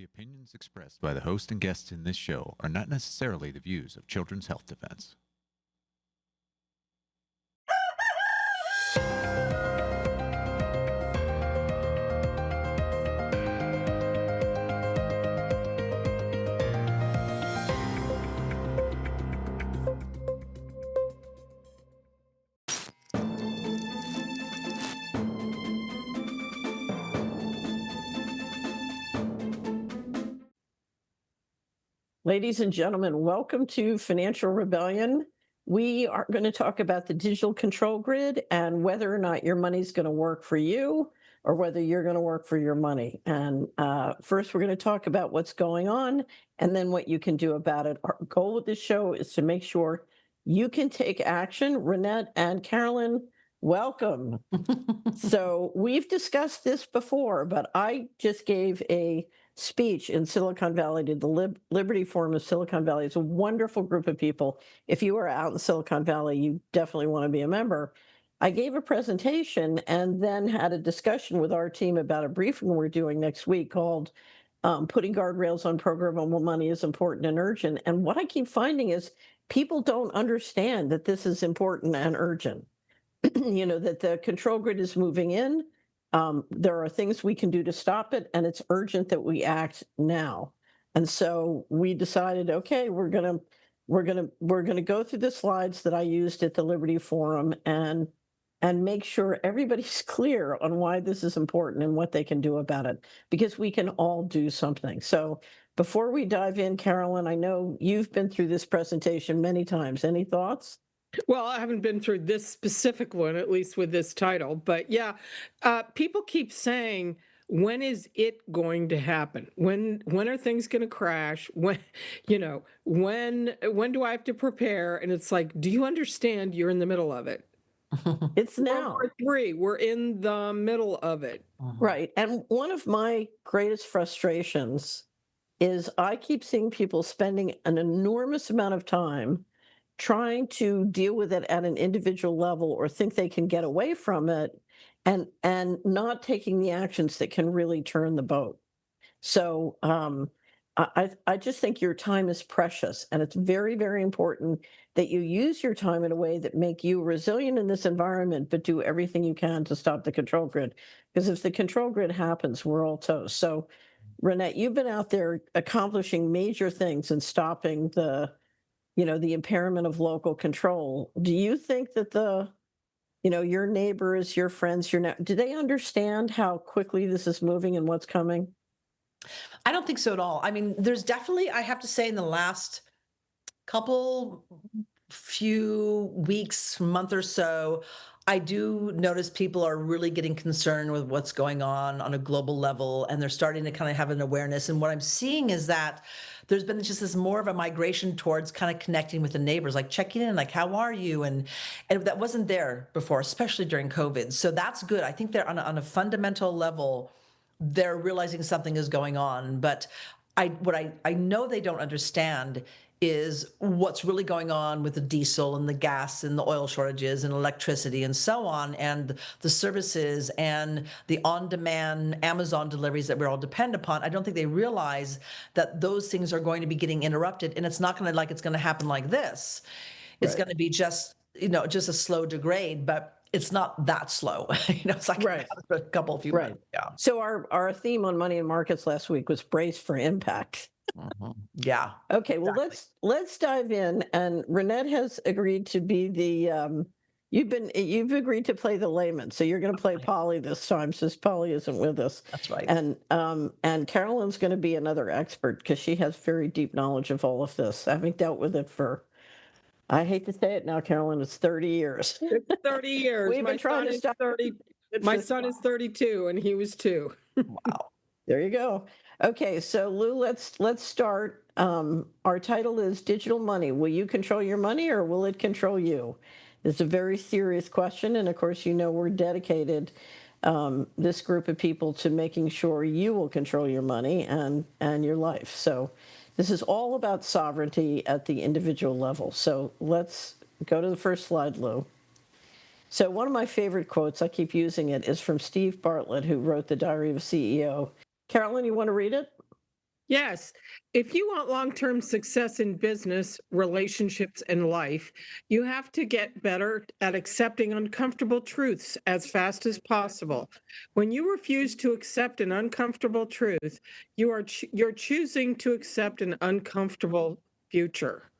The opinions expressed by the host and guests in this show are not necessarily the views of Children's Health Defense. Ladies and gentlemen, welcome to Financial Rebellion. We are going to talk about the digital control grid and whether or not your money's going to work for you or whether you're going to work for your money. And first, we're going to talk about what's going on and then what you can do about it. Our goal with this show is to make sure you can take action. Reinette and Carolyn, welcome. So we've discussed this before, but I just gave a speech in Silicon Valley to the Liberty Forum of Silicon Valley. It's a wonderful group of people. If you are out in Silicon Valley, you definitely want to be a member. I gave a presentation and then had a discussion with our team about a briefing we're doing next week called Putting Guardrails on Programmable Money is Important and Urgent. And what I keep finding is people don't understand that this is important and urgent. You know, that the control grid is moving in. There are things we can do to stop it, and it's urgent that we act now. And so we decided, okay, we're gonna go through the slides that I used at the Liberty Forum and make sure everybody's clear on why this is important and what they can do about it, because we can all do something. So before we dive in, Carolyn, I know you've been through this presentation many times. Any thoughts? Well, I haven't been through this specific one, at least with this title, but yeah, people keep saying, when is it going to happen? When are things going to crash? When, when do I have to prepare? And it's like, do you understand you're in the middle of it? It's now. World War III, we're in the middle of it. Right. And one of my greatest frustrations is I keep seeing people spending an enormous amount of time trying to deal with it at an individual level or think they can get away from it and not taking the actions that can really turn the boat. So I just think your time is precious, and it's very, very important that you use your time in a way that make you resilient in this environment, but do everything you can to stop the control grid. Because if the control grid happens, we're all toast. So Reinette, you've been out there accomplishing major things and stopping the impairment of local control. Do you think that your neighbors, your friends, do they understand how quickly this is moving and what's coming? I don't think so at all. I mean, there's definitely, I have to say, in the last few weeks, month or so, I do notice people are really getting concerned with what's going on a global level, and they're starting to kind of have an awareness. And what I'm seeing is that there's been just this more of a migration towards kind of connecting with the neighbors, like checking in, like, how are you? And that wasn't there before, especially during COVID. So that's good. I think they're on a fundamental level, they're realizing something is going on. But what I know they don't understand is what's really going on with the diesel and the gas and the oil shortages and electricity and so on, and the services and the on-demand Amazon deliveries that we're all dependent upon. I don't think they realize that those things are going to be getting interrupted, and it's not going to it's going to happen like this. It's going to be just a slow degrade, but it's not that slow. It's like a couple of few months. Yeah. So our theme on Money and Markets last week was brace for impact. Yeah. Okay. Well, let's dive in. And Reinette has agreed to be the. You've agreed to play the layman, so you're going to play Polly this time, since Polly isn't with us. That's right. And Carolyn's going to be another expert because she has very deep knowledge of all of this, having dealt with it for. I hate to say it now, Carolyn, it's 30 years. It's 30 years. We've been trying to stop 30. My son is 32 and he was 2. Wow. There you go. Okay, so Lou, let's start. Our title is Digital Money. Will you control your money or will it control you? It's a very serious question. And of course, we're dedicated, this group of people, to making sure you will control your money and your life. So this is all about sovereignty at the individual level. So let's go to the first slide, Lou. So one of my favorite quotes, I keep using it, is from Steve Bartlett, who wrote The Diary of a CEO. Carolyn, you want to read it? Yes. If you want long term success in business, relationships, and life, you have to get better at accepting uncomfortable truths as fast as possible. When you refuse to accept an uncomfortable truth, you're choosing to accept an uncomfortable future.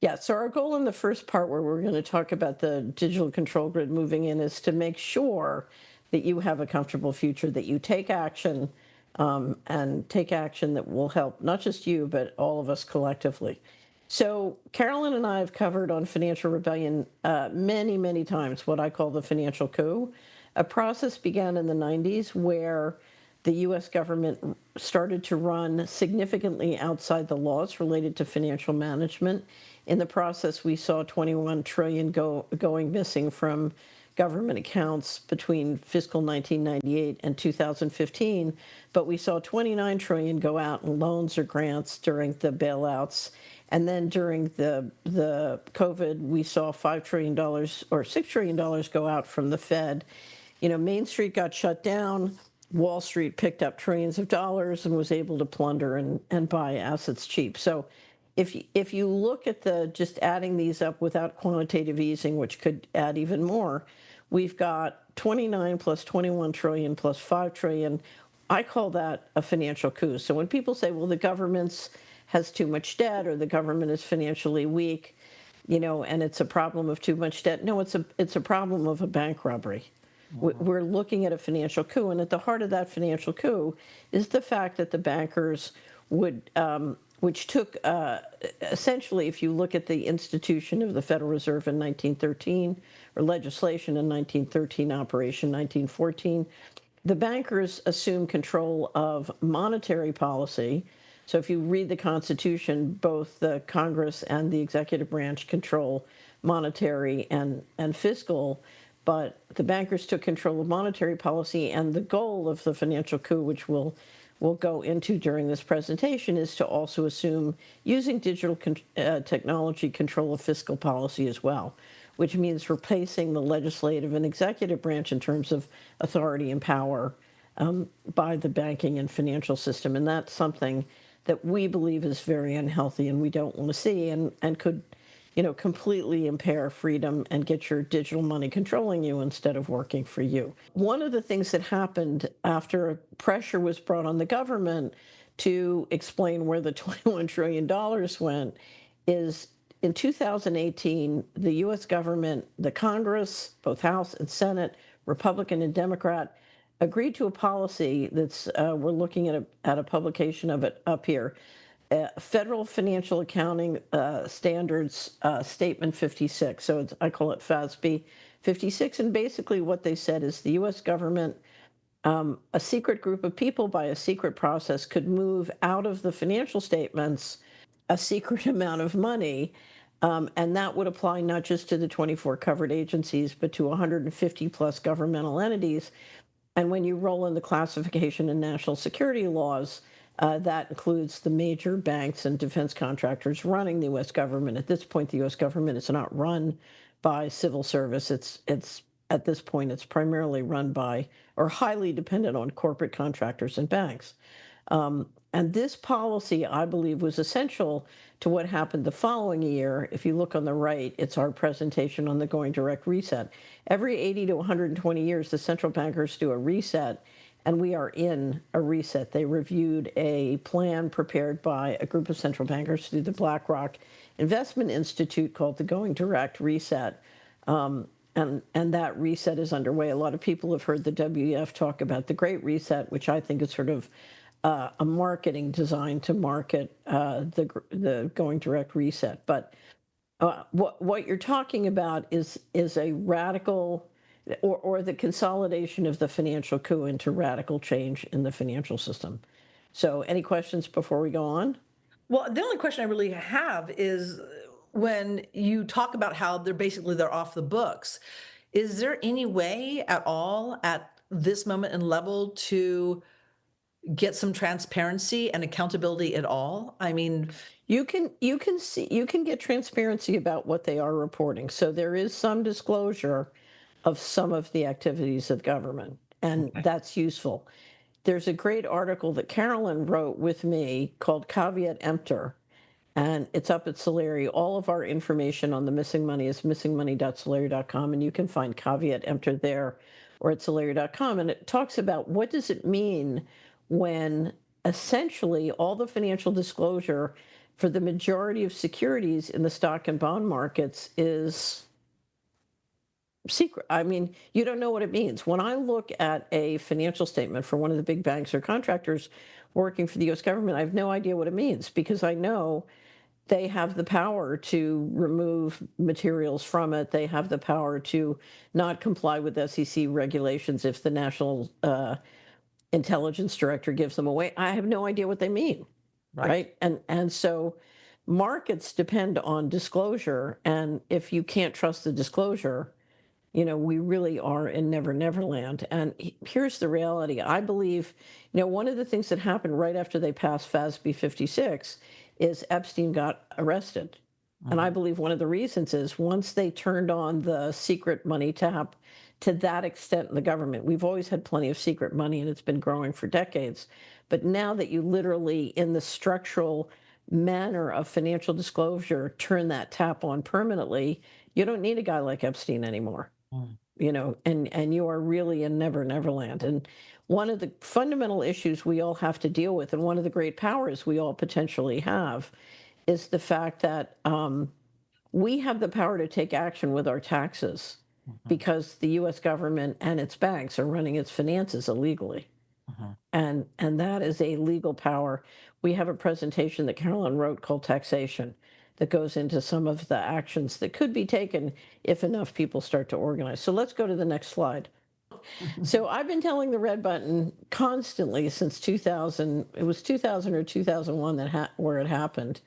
Yeah, so our goal in the first part, where we're going to talk about the digital control grid moving in, is to make sure that you have a comfortable future, that you take action, and take action that will help not just you, but all of us collectively. So Carolyn and I have covered on Financial Rebellion many, many times what I call the financial coup. A process began in the 90s where the US government started to run significantly outside the laws related to financial management. In the process, we saw 21 trillion going missing from government accounts between fiscal 1998 and 2015, but we saw 29 trillion go out in loans or grants during the bailouts. And then during the COVID, we saw $5 trillion or $6 trillion go out from the Fed. Main Street got shut down. Wall Street picked up trillions of dollars and was able to plunder and buy assets cheap. So if you look at just adding these up without quantitative easing, which could add even more, we've got 29 plus 21 trillion plus 5 trillion. I call that a financial coup. So when people say, well, the government has too much debt, or the government is financially weak, and it's a problem of too much debt. No, it's a problem of a bank robbery. We're looking at a financial coup, and at the heart of that financial coup is the fact that the bankers which took essentially, if you look at the institution of the Federal Reserve in 1913, or legislation in 1913, Operation 1914, the bankers assumed control of monetary policy. So if you read the Constitution, both the Congress and the executive branch control monetary and fiscal, but the bankers took control of monetary policy, and the goal of the financial coup, which we'll go into during this presentation, is to also assume using digital technology control of fiscal policy as well, which means replacing the legislative and executive branch in terms of authority and power by the banking and financial system. And that's something that we believe is very unhealthy and we don't want to see, and could completely impair freedom and get your digital money controlling you instead of working for you. One of the things that happened after pressure was brought on the government to explain where the $21 trillion went is in 2018, the US government, the Congress, both House and Senate, Republican and Democrat, agreed to a policy that's, we're looking at a publication of it up here, Federal Financial Accounting Standards Statement 56. So I call it FASB 56. And basically what they said is the US government, a secret group of people by a secret process, could move out of the financial statements a secret amount of money. And that would apply not just to the 24 covered agencies, but to 150 plus governmental entities. And when you roll in the classification and national security laws, that includes the major banks and defense contractors running the U.S. government. At this point, the U.S. government is not run by civil service. It's at this point, it's primarily run by, or highly dependent on, corporate contractors and banks. And this policy, I believe, was essential to what happened the following year. If you look on the right, it's our presentation on the going direct reset. Every 80 to 120 years, the central bankers do a reset, and we are in a reset. They reviewed a plan prepared by a group of central bankers through the BlackRock Investment Institute called the Going Direct Reset. And that reset is underway. A lot of people have heard the WEF talk about the Great Reset, which I think is sort of a marketing designed to market the Going Direct Reset. But what you're talking about is a radical, or the consolidation of the financial coup into radical change in the financial system. So any questions before we go on? Well, the only question I really have is when you talk about how they're off the books, is there any way at all at this moment and level to get some transparency and accountability at all? I mean, you can get transparency about what they are reporting. So there is some disclosure of some of the activities of government, and okay. that's useful. there's a great article that Carolyn wrote with me called Caveat Emptor, and it's up at Solari. All of our information on the missing money is missingmoney.solari.com, and you can find Caveat Emptor there or at solari.com. And it talks about what does it mean when essentially all the financial disclosure for the majority of securities in the stock and bond markets is secret. I mean, you don't know what it means. When I look at a financial statement for one of the big banks or contractors working for the US government, I have no idea what it means because I know they have the power to remove materials from it. They have the power to not comply with SEC regulations if the National Intelligence Director gives them away. I have no idea what they mean, right? And so markets depend on disclosure, and if you can't trust the disclosure, we really are in never never land. And here's the reality. I believe, one of the things that happened right after they passed FASB 56 is Epstein got arrested. And I believe one of the reasons is once they turned on the secret money tap to that extent in the government, we've always had plenty of secret money and it's been growing for decades. But now that you literally, in the structural manner of financial disclosure, turn that tap on permanently, you don't need a guy like Epstein anymore. And you are really in never never land. And one of the fundamental issues we all have to deal with, and one of the great powers we all potentially have, is the fact that we have the power to take action with our taxes because the US government and its banks are running its finances illegally. And that is a legal power. We have a presentation that Carolyn wrote called Taxation that goes into some of the actions that could be taken if enough people start to organize. So let's go to the next slide. So I've been telling the red button constantly since 2000. It was 2000 or 2001 where it happened.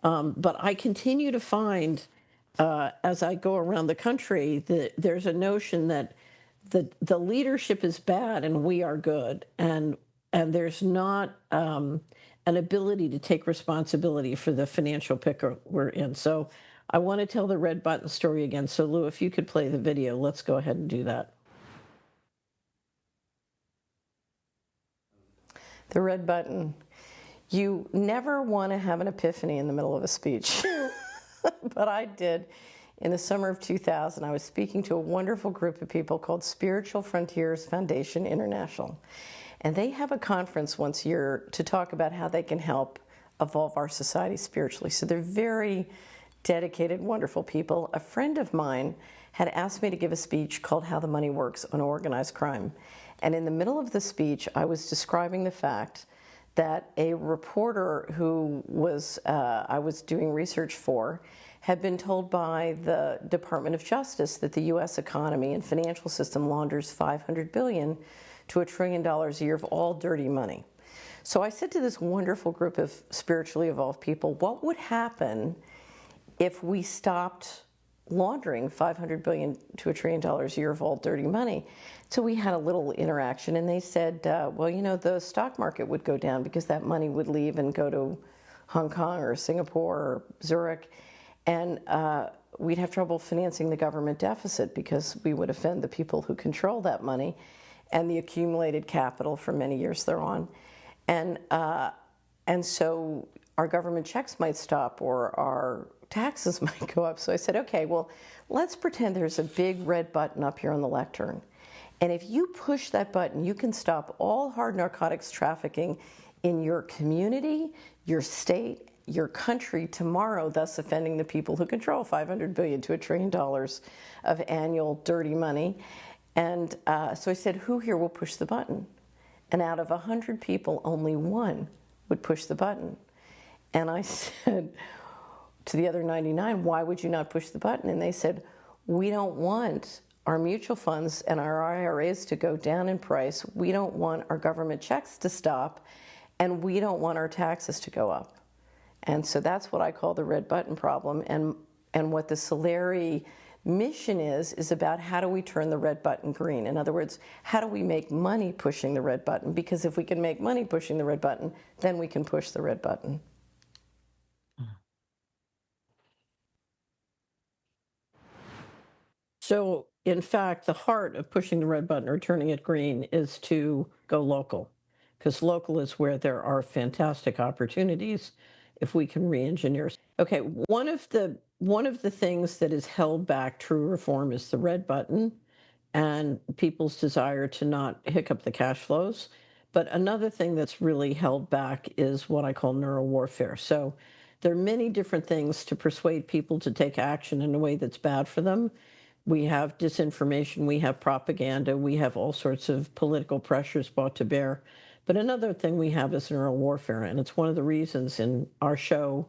But I continue to find, as I go around the country, that there's a notion that the leadership is bad and we are good, and there's not an ability to take responsibility for the financial pickle we're in. So I want to tell the red button story again. So Lou, if you could play the video, let's go ahead and do that. The red button. You never want to have an epiphany in the middle of a speech, but I did. In the summer of 2000, I was speaking to a wonderful group of people called Spiritual Frontiers Foundation International. And they have a conference once a year to talk about how they can help evolve our society spiritually. So they're very dedicated, wonderful people. A friend of mine had asked me to give a speech called How the Money Works on Organized Crime. And in the middle of the speech, I was describing the fact that a reporter who I was doing research for had been told by the Department of Justice that the U.S. economy and financial system launders $500 billion to $1 trillion a year of all dirty money. So I said to this wonderful group of spiritually evolved people, what would happen if we stopped laundering $500 billion to $1 trillion a year of all dirty money? So we had a little interaction, and they said, well, the stock market would go down because that money would leave and go to Hong Kong or Singapore or Zurich, and we'd have trouble financing the government deficit because we would offend the people who control that money and the accumulated capital for many years thereon. And so our government checks might stop or our taxes might go up. So I said, okay, well, let's pretend there's a big red button up here on the lectern. And if you push that button, you can stop all hard narcotics trafficking in your community, your state, your country tomorrow, thus offending the people who control $500 billion to $1 trillion of annual dirty money. And so I said, who here will push the button? And out of 100 people, only one would push the button. And I said to the other 99, why would you not push the button? And they said, we don't want our mutual funds and our IRAs to go down in price. We don't want our government checks to stop. And we don't want our taxes to go up. And so that's what I call the red button problem. And what the Solari mission is about how do we turn the red button green? In other words, how do we make money pushing the red button? Because if we can make money pushing the red button, then we can push the red button. So, in fact, the heart of pushing the red button or turning it green is to go local. because local is where there are fantastic opportunities if we can re-engineer. Okay, one of the things that has held back true reform is the red button and people's desire to not hiccup the cash flows. But another thing that's really held back is what I call neurowarfare. So there are many different things to persuade people to take action in a way that's bad for them. We have disinformation, we have propaganda, we have all sorts of political pressures brought to bear. But another thing we have is neurowarfare, and it's one of the reasons in our show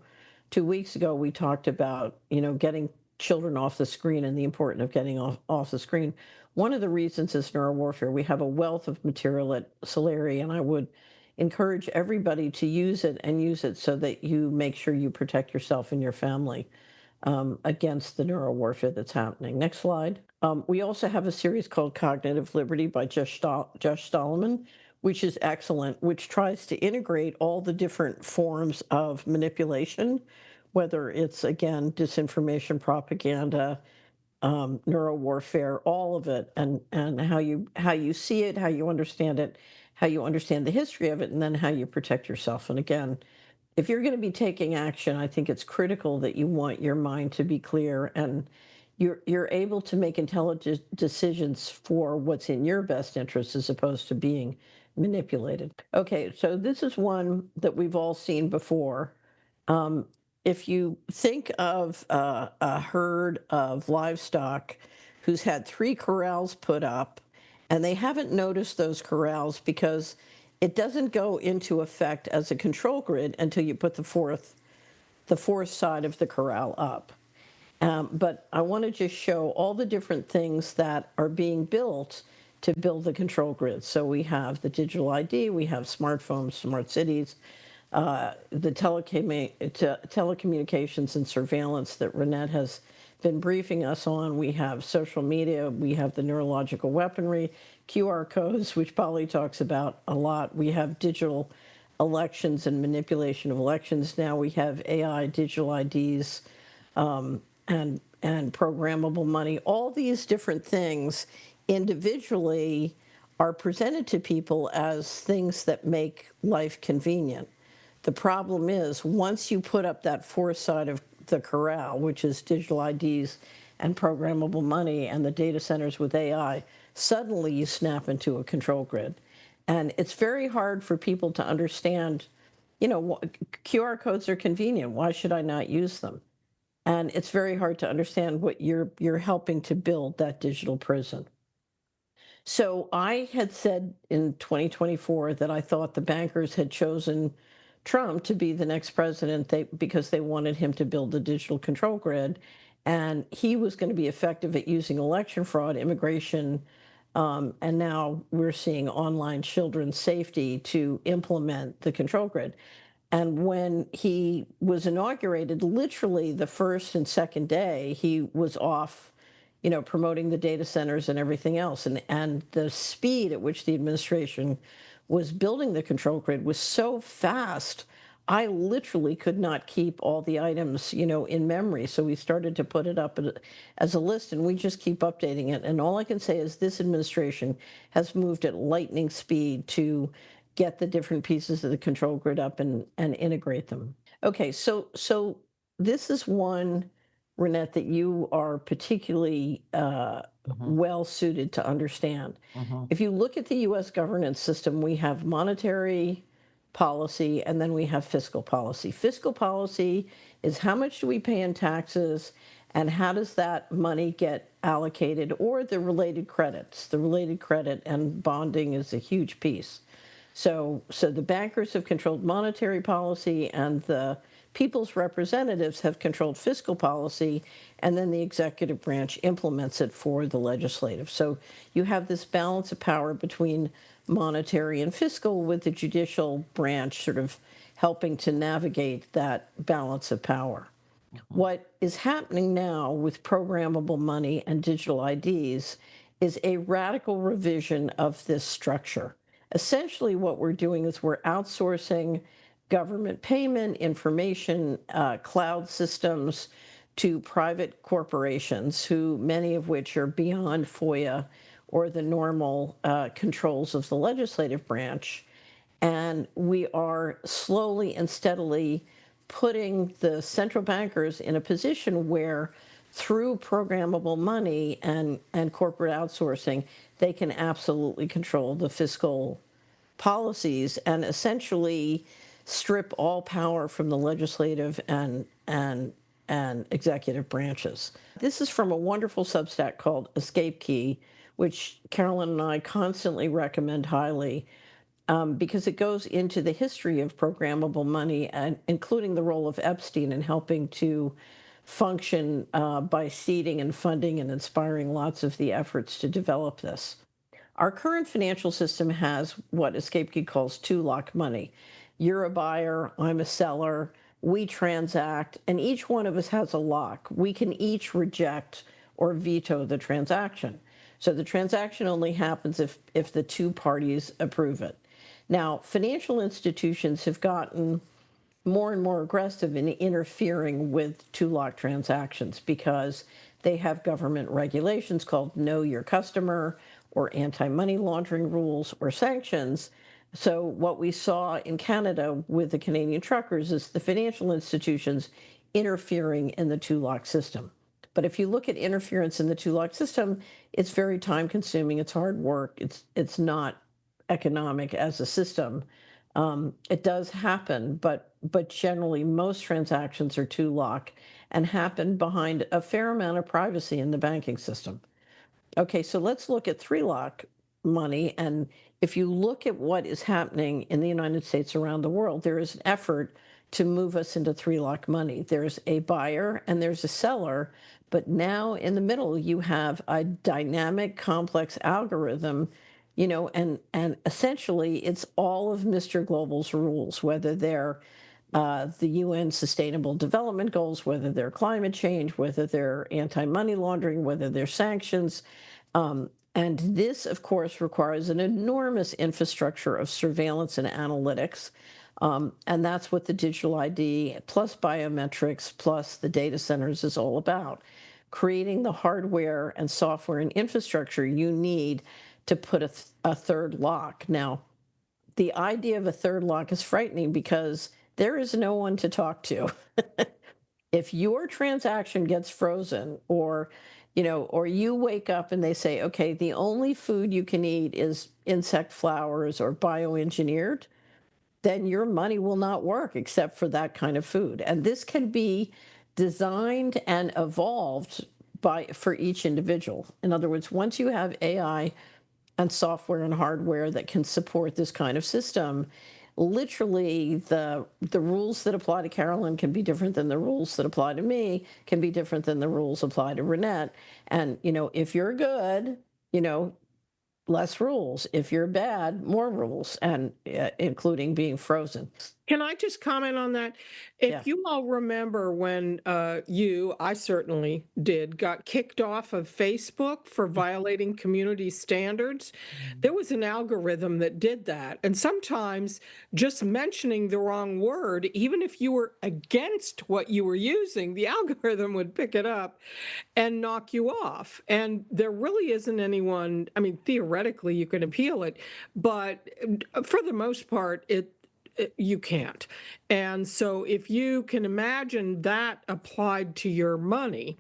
2 weeks ago we talked about, getting children off the screen and the importance of getting off the screen. One of the reasons is neurowarfare. We have a wealth of material at Solari, and I would encourage everybody to use it and use it so that you make sure you protect yourself and your family against the neurowarfare that's happening. Next slide. We also have a series called Cognitive Liberty by Josh Stallman, which is excellent, which tries to integrate all the different forms of manipulation, whether it's, again, disinformation, propaganda, neurowarfare, all of it, and how you see it, how you understand it, how you understand the history of it, and then how you protect yourself. And again, if you're going to be taking action, I think it's critical that you want your mind to be clear and you're able to make intelligent decisions for what's in your best interest as opposed to being manipulated. Okay, so this is one that we've all seen before. If you think of a herd of livestock who's had 3 corrals put up, and they haven't noticed those corrals because it doesn't go into effect as a control grid until you put the fourth side of the corral up. But I want to just show all the different things that are being built to build the control grid. So we have the digital ID, we have smartphones, smart cities, the telecommunications and surveillance that Reinette has been briefing us on. We have social media, we have the neurological weaponry, QR codes, which Polly talks about a lot. We have digital elections and manipulation of elections. Now we have AI, digital IDs, and programmable money. All these different things individually are presented to people as things that make life convenient. The problem is once you put up that fourth side of the corral, which is digital IDs and programmable money and the data centers with AI, suddenly you snap into a control grid. And it's very hard for people to understand, QR codes are convenient. Why should I not use them? And it's very hard to understand what you're helping to build that digital prison. So I had said in 2024 that I thought the bankers had chosen Trump to be the next president because they wanted him to build the digital control grid. And he was going to be effective at using election fraud, immigration, and now we're seeing online children's safety to implement the control grid. And when he was inaugurated, literally the first and second day, he was off, promoting the data centers and everything else. And the speed at which the administration was building the control grid was so fast, I literally could not keep all the items, in memory. So we started to put it up as a list, and we just keep updating it. And all I can say is this administration has moved at lightning speed to get the different pieces of the control grid up and integrate them. Okay, so this is one, Reinette, that you are particularly well suited to understand. If you look at the U.S. governance system, we have monetary policy and then we have fiscal policy. Fiscal policy is how much do we pay in taxes and how does that money get allocated, or the related credits. The related credit and bonding is a huge piece. So the bankers have controlled monetary policy and the people's representatives have controlled fiscal policy, and then the executive branch implements it for the legislative. So you have this balance of power between monetary and fiscal, with the judicial branch sort of helping to navigate that balance of power. What is happening now with programmable money and digital IDs is a radical revision of this structure. Essentially, what we're doing is we're outsourcing government payment, information, cloud systems to private corporations, who many of which are beyond FOIA or the normal controls of the legislative branch. And we are slowly and steadily putting the central bankers in a position where, through programmable money and corporate outsourcing, they can absolutely control the fiscal policies and essentially strip all power from the legislative and executive branches. This is from a wonderful Substack called Escape Key, which Carolyn and I constantly recommend highly, because it goes into the history of programmable money, and including the role of Epstein in helping to function by seeding and funding and inspiring lots of the efforts to develop this. Our current financial system has what Escape Key calls two-lock money. You're a buyer, I'm a seller, we transact, and each one of us has a lock. We can each reject or veto the transaction. So the transaction only happens if the two parties approve it. Now, financial institutions have gotten more and more aggressive in interfering with two-lock transactions because they have government regulations called Know Your Customer or anti-money laundering rules or sanctions. So what we saw in Canada with the Canadian truckers is the financial institutions interfering in the two-lock system. But if you look at interference in the two-lock system, it's very time-consuming, it's hard work, it's not economic as a system. It does happen, but generally most transactions are two-lock and happen behind a fair amount of privacy in the banking system. Okay, so let's look at three-lock money. And if you look at what is happening in the United States around the world, there is an effort to move us into three-lock money. There's a buyer and there's a seller, but now in the middle you have a dynamic, complex algorithm, and essentially it's all of Mr. Global's rules, whether they're the UN Sustainable Development Goals, whether they're climate change, whether they're anti-money laundering, whether they're sanctions. And this, of course, requires an enormous infrastructure of surveillance and analytics. And that's what the digital ID plus biometrics plus the data centers is all about. Creating the hardware and software and infrastructure you need to put a third lock. Now, the idea of a third lock is frightening because there is no one to talk to. If your transaction gets frozen or you wake up and they say, okay, the only food you can eat is insect flowers or bioengineered, then your money will not work except for that kind of food. And this can be designed and evolved for each individual. In other words, once you have AI and software and hardware that can support this kind of system, literally the rules that apply to Carolyn can be different than the rules that apply to me, can be different than the rules apply to Reinette. And, if you're good, less rules. If you're bad, more rules, and including being frozen. Can I just comment on that? Yeah. If you all remember when I certainly did, got kicked off of Facebook for violating community standards, there was an algorithm that did that. And sometimes just mentioning the wrong word, even if you were against what you were using, the algorithm would pick it up and knock you off. And there really isn't anyone, I mean, theoretically you can appeal it, but for the most part, you can't. And so if you can imagine that applied to your money,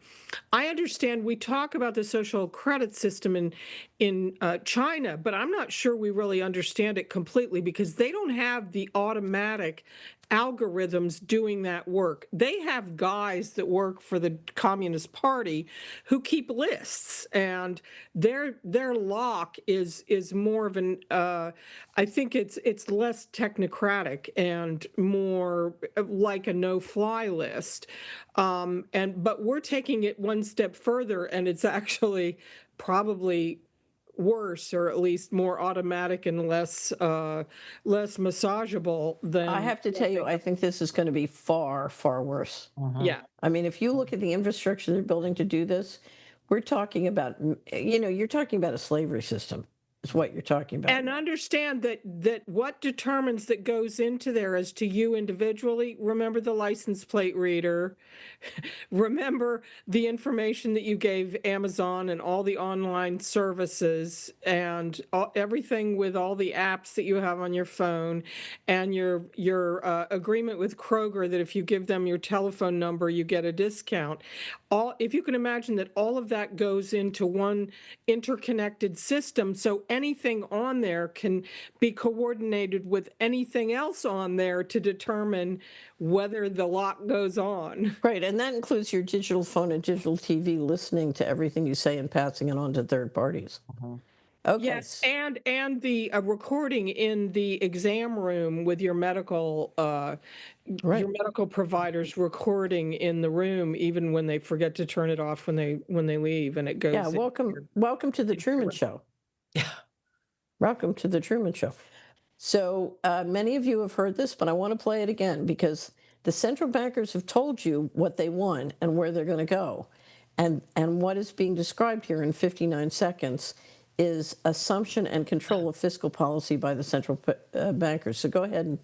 I understand we talk about the social credit system in China, but I'm not sure we really understand it completely because they don't have the automatic algorithms doing that work. They have guys that work for the Communist Party who keep lists, and their lock is more of an I think it's less technocratic and more like a no-fly list. But we're taking it one step further, and it's actually probably worse, or at least more automatic and less massageable than. I have to tell you, I think this is going to be far, far worse. Yeah. I mean, if you look at the infrastructure they're building to do this, we're talking about, you're talking about a slavery system. is what you're talking about. And understand that what determines that goes into there as to you individually, remember the license plate reader, remember the information that you gave Amazon and all the online services and everything with all the apps that you have on your phone, and your agreement with Kroger that if you give them your telephone number, you get a discount. If you can imagine that all of that goes into one interconnected system, so anything on there can be coordinated with anything else on there to determine whether the lock goes on. Right, and that includes your digital phone and digital TV listening to everything you say and passing it on to third parties. Okay. Yes, and the recording in the exam room with your medical providers recording in the room, even when they forget to turn it off when they leave, and it goes. Yeah, welcome to the Truman Show. Yeah. Welcome to the Truman Show. So many of you have heard this, but I want to play it again because the central bankers have told you what they want and where they're going to go. And what is being described here in 59 seconds is assumption and control of fiscal policy by the central bankers. So go ahead and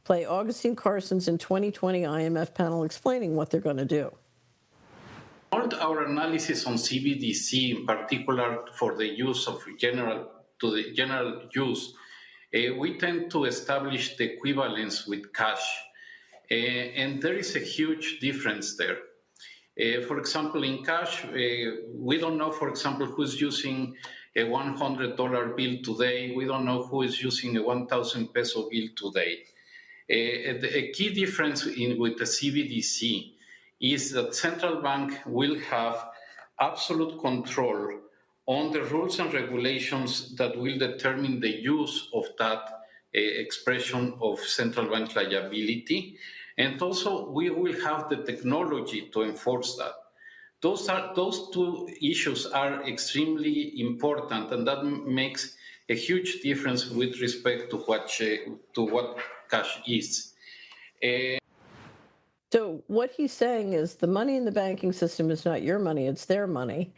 play Augustine Carson's in 2020 IMF panel explaining what they're going to do. Our analysis on CBDC, in particular for the use of general use, we tend to establish the equivalence with cash, and there is a huge difference there. For example, in cash, we don't know, for example, who's using a $100 bill today. We don't know who is using a 1,000 peso bill today. A key difference with the CBDC is that central bank will have absolute control on the rules and regulations that will determine the use of that expression of central bank liability. And also, we will have the technology to enforce that. Those two issues are extremely important, and that makes a huge difference with respect to what cash is. So what he's saying is the money in the banking system is not your money, it's their money.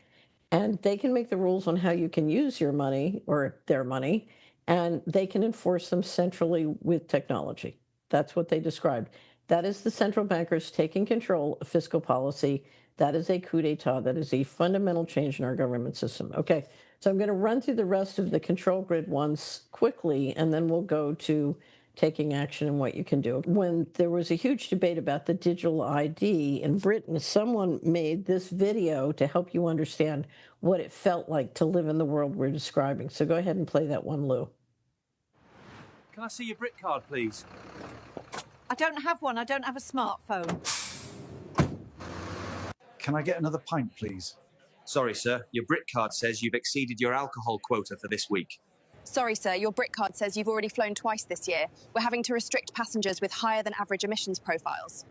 And they can make the rules on how you can use your money or their money, and they can enforce them centrally with technology. That's what they described. That is the central bankers taking control of fiscal policy. That is a coup d'etat. That is a fundamental change in our government system. Okay, so I'm going to run through the rest of the control grid ones quickly, and then we'll go to taking action and what you can do. When there was a huge debate about the digital ID in Britain, someone made this video to help you understand what it felt like to live in the world we're describing. So go ahead and play that one, Lou. Can I see your BRIC card, please? I don't have one. I don't have a smartphone. Can I get another pint, please? Sorry, sir. Your BRIC card says you've exceeded your alcohol quota for this week. Sorry, sir. Your BRIC card says you've already flown twice this year. We're having to restrict passengers with higher than average emissions profiles.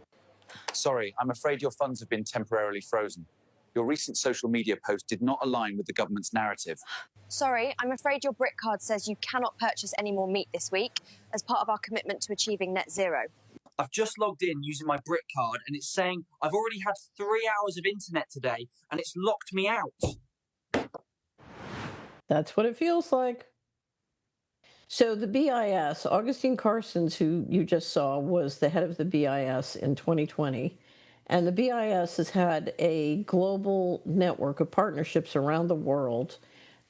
Sorry, I'm afraid your funds have been temporarily frozen. Your recent social media post did not align with the government's narrative. Sorry, I'm afraid your BRIC card says you cannot purchase any more meat this week as part of our commitment to achieving net zero. I've just logged in using my BRIC card and it's saying I've already had 3 hours of internet today and it's locked me out. That's what it feels like. So the BIS, Augustine Carson's, who you just saw, was the head of the BIS in 2020. And the BIS has had a global network of partnerships around the world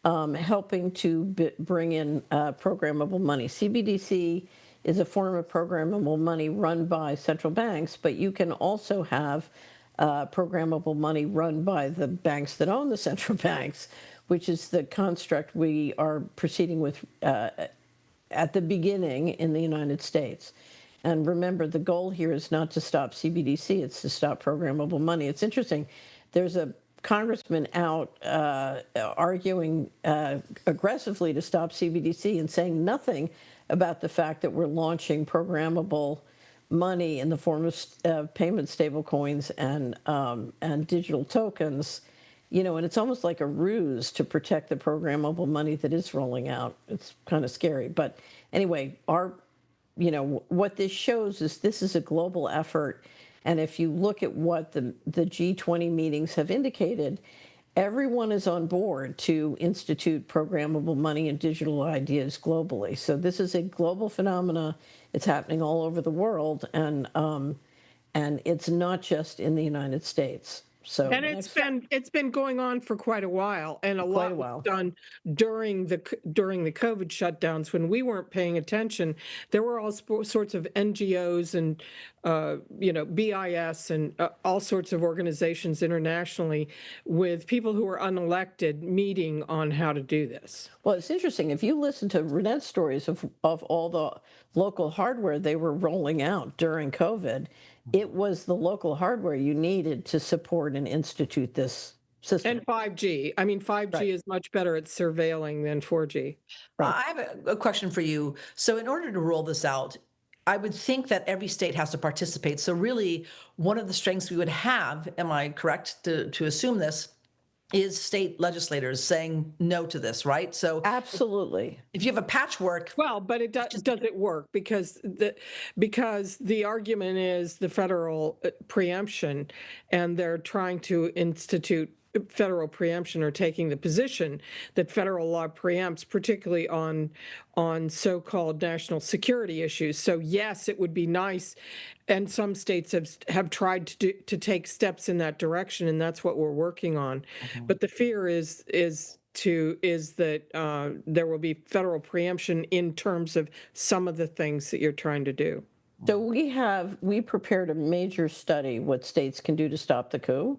helping to bring in programmable money. CBDC is a form of programmable money run by central banks, but you can also have programmable money run by the banks that own the central banks, which is the construct we are proceeding with at the beginning in the United States. And remember, the goal here is not to stop CBDC, it's to stop programmable money. It's interesting. There's a congressman out arguing aggressively to stop CBDC and saying nothing about the fact that we're launching programmable money in the form of payment stablecoins and digital tokens. You know, and it's almost like a ruse to protect the programmable money that is rolling out. It's kind of scary. But anyway, what this shows is this is a global effort. And if you look at what the G20 meetings have indicated, everyone is on board to institute programmable money and digital ideas globally. So this is a global phenomena. It's happening all over the world, and it's not just in the United States. So And it's been going on for quite a while, and a lot was done during the COVID shutdowns when we weren't paying attention. There were all sorts of NGOs and BIS and all sorts of organizations internationally with people who were unelected meeting on how to do this. Well, it's interesting. If you listen to Reinette's stories of all the local hardware they were rolling out during COVID, it was the local hardware you needed to support and institute this system. And 5G. I mean, 5G is much better at surveilling than 4G. Right. I have a question for you. So in order to roll this out, I would think that every state has to participate. So really, one of the strengths we would have, am I correct to assume this, is state legislators saying no to this, right? So absolutely. If you have a patchwork, well, but it does it work because the argument is the federal preemption, and they're trying to institute federal preemption, or taking the position that federal law preempts, particularly on so-called national security issues. So yes, it would be nice, and some states have tried to take steps in that direction, and that's what we're working on. But the fear is that there will be federal preemption in terms of some of the things that you're trying to do. So we prepared a major study what states can do to stop the coup.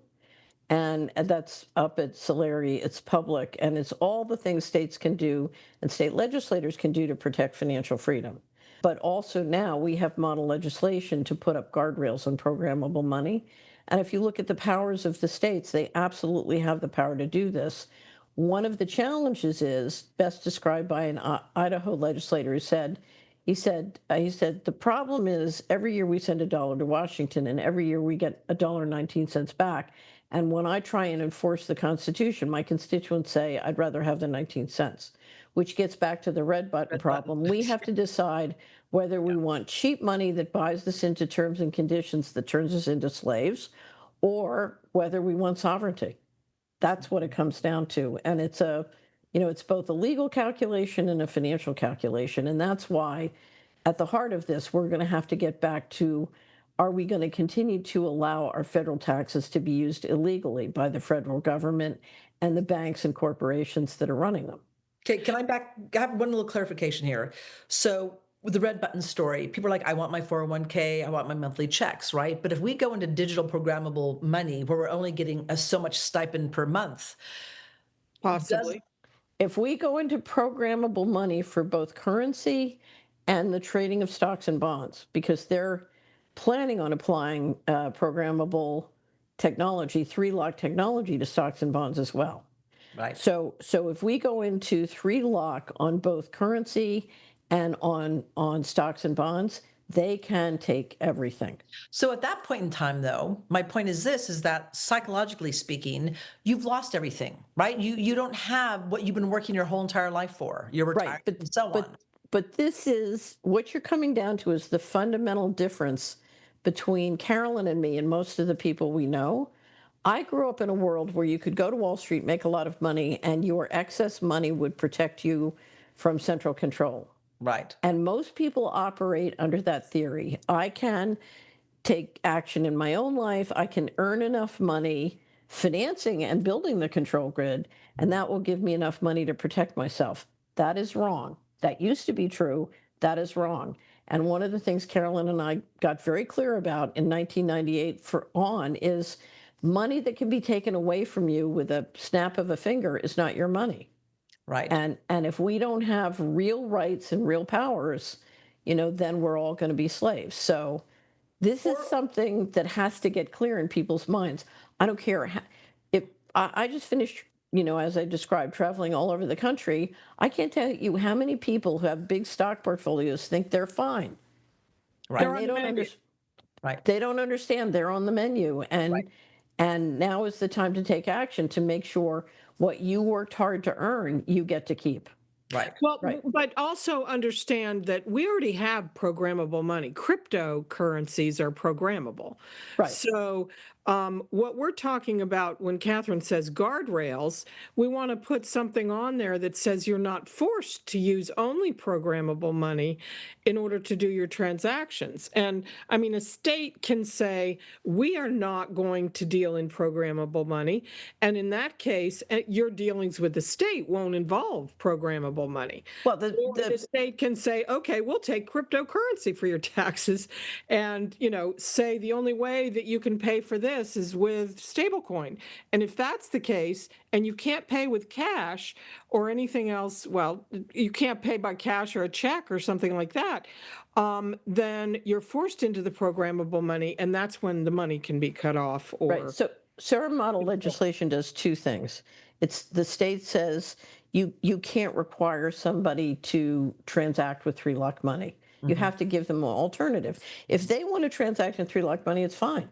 And that's up at Solari. It's public, and it's all the things states can do and state legislators can do to protect financial freedom. But also now we have model legislation to put up guardrails on programmable money. And if you look at the powers of the states, they absolutely have the power to do this. One of the challenges is best described by an Idaho legislator who said, he said, the problem is every year we send $1 to Washington, and every year we get $1.19 back. And when I try and enforce the Constitution, my constituents say, I'd rather have the 19 cents, which gets back to the red button problem. We have to decide whether we want cheap money that buys us into terms and conditions that turns us into slaves, or whether we want sovereignty. That's what it comes down to. And it's it's both a legal calculation and a financial calculation. And that's why at the heart of this, we're going to have to get back to, are we going to continue to allow our federal taxes to be used illegally by the federal government and the banks and corporations that are running them? Okay, can I have one little clarification here? So with the red button story, people are like, I want my 401k, I want my monthly checks, right? But if we go into digital programmable money where we're only getting so much stipend per month, possibly. If we go into programmable money for both currency and the trading of stocks and bonds, because they're planning on applying programmable technology, 3-lock technology to stocks and bonds as well. Right. So if we go into 3-lock on both currency and on stocks and bonds, they can take everything. So at that point in time, though, my point is that psychologically speaking, you've lost everything, right? You don't have what you've been working your whole entire life for. You're retired, right, and so on. But this is what you're coming down to, is the fundamental difference between Carolyn and me and most of the people we know. I grew up in a world where you could go to Wall Street, make a lot of money, and your excess money would protect you from central control. Right. And most people operate under that theory. I can take action in my own life. I can earn enough money financing and building the control grid, and that will give me enough money to protect myself. That is wrong. That used to be true. That is wrong. And one of the things Carolyn and I got very clear about in 1998 is money that can be taken away from you with a snap of a finger is not your money. Right. And if we don't have real rights and real powers, then we're all going to be slaves. So this is something that has to get clear in people's minds. I don't care if I just finished, as I described, traveling all over the country. I can't tell you how many people who have big stock portfolios think they're fine. Right. And Right. They don't understand they're on the menu. And now is the time to take action to make sure what you worked hard to earn, you get to keep. Right. Well, Right. but also understand that we already have programmable money. Cryptocurrencies are programmable. Right. So what we're talking about when Catherine says guardrails, we want to put something on there that says you're not forced to use only programmable money in order to do your transactions. And I mean, a state can say, we are not going to deal in programmable money. And in that case, your dealings with the state won't involve programmable money. Well, Or the state can say, okay, we'll take cryptocurrency for your taxes and, say the only way that you can pay for this is with stablecoin. And if that's the case, and you can't pay with cash or anything else, well, you can't pay by cash or a check or something like that, then you're forced into the programmable money, and that's when the money can be cut off. Or right. So our model legislation does two things. It's the state says you can't require somebody to transact with 3-lock money. You have to give them an alternative. If they want to transact in 3-lock money, it's fine.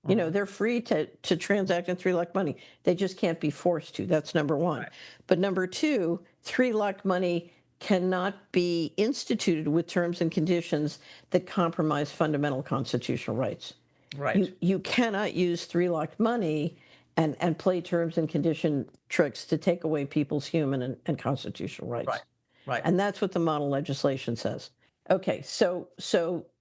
They're free to transact in 3-lock money. They just can't be forced to. That's number one. Right. But number two, 3-lock money cannot be instituted with terms and conditions that compromise fundamental constitutional rights. Right. You cannot use 3-lock money and play terms and condition tricks to take away people's human and constitutional rights. Right. Right. And that's what the model legislation says. Okay, so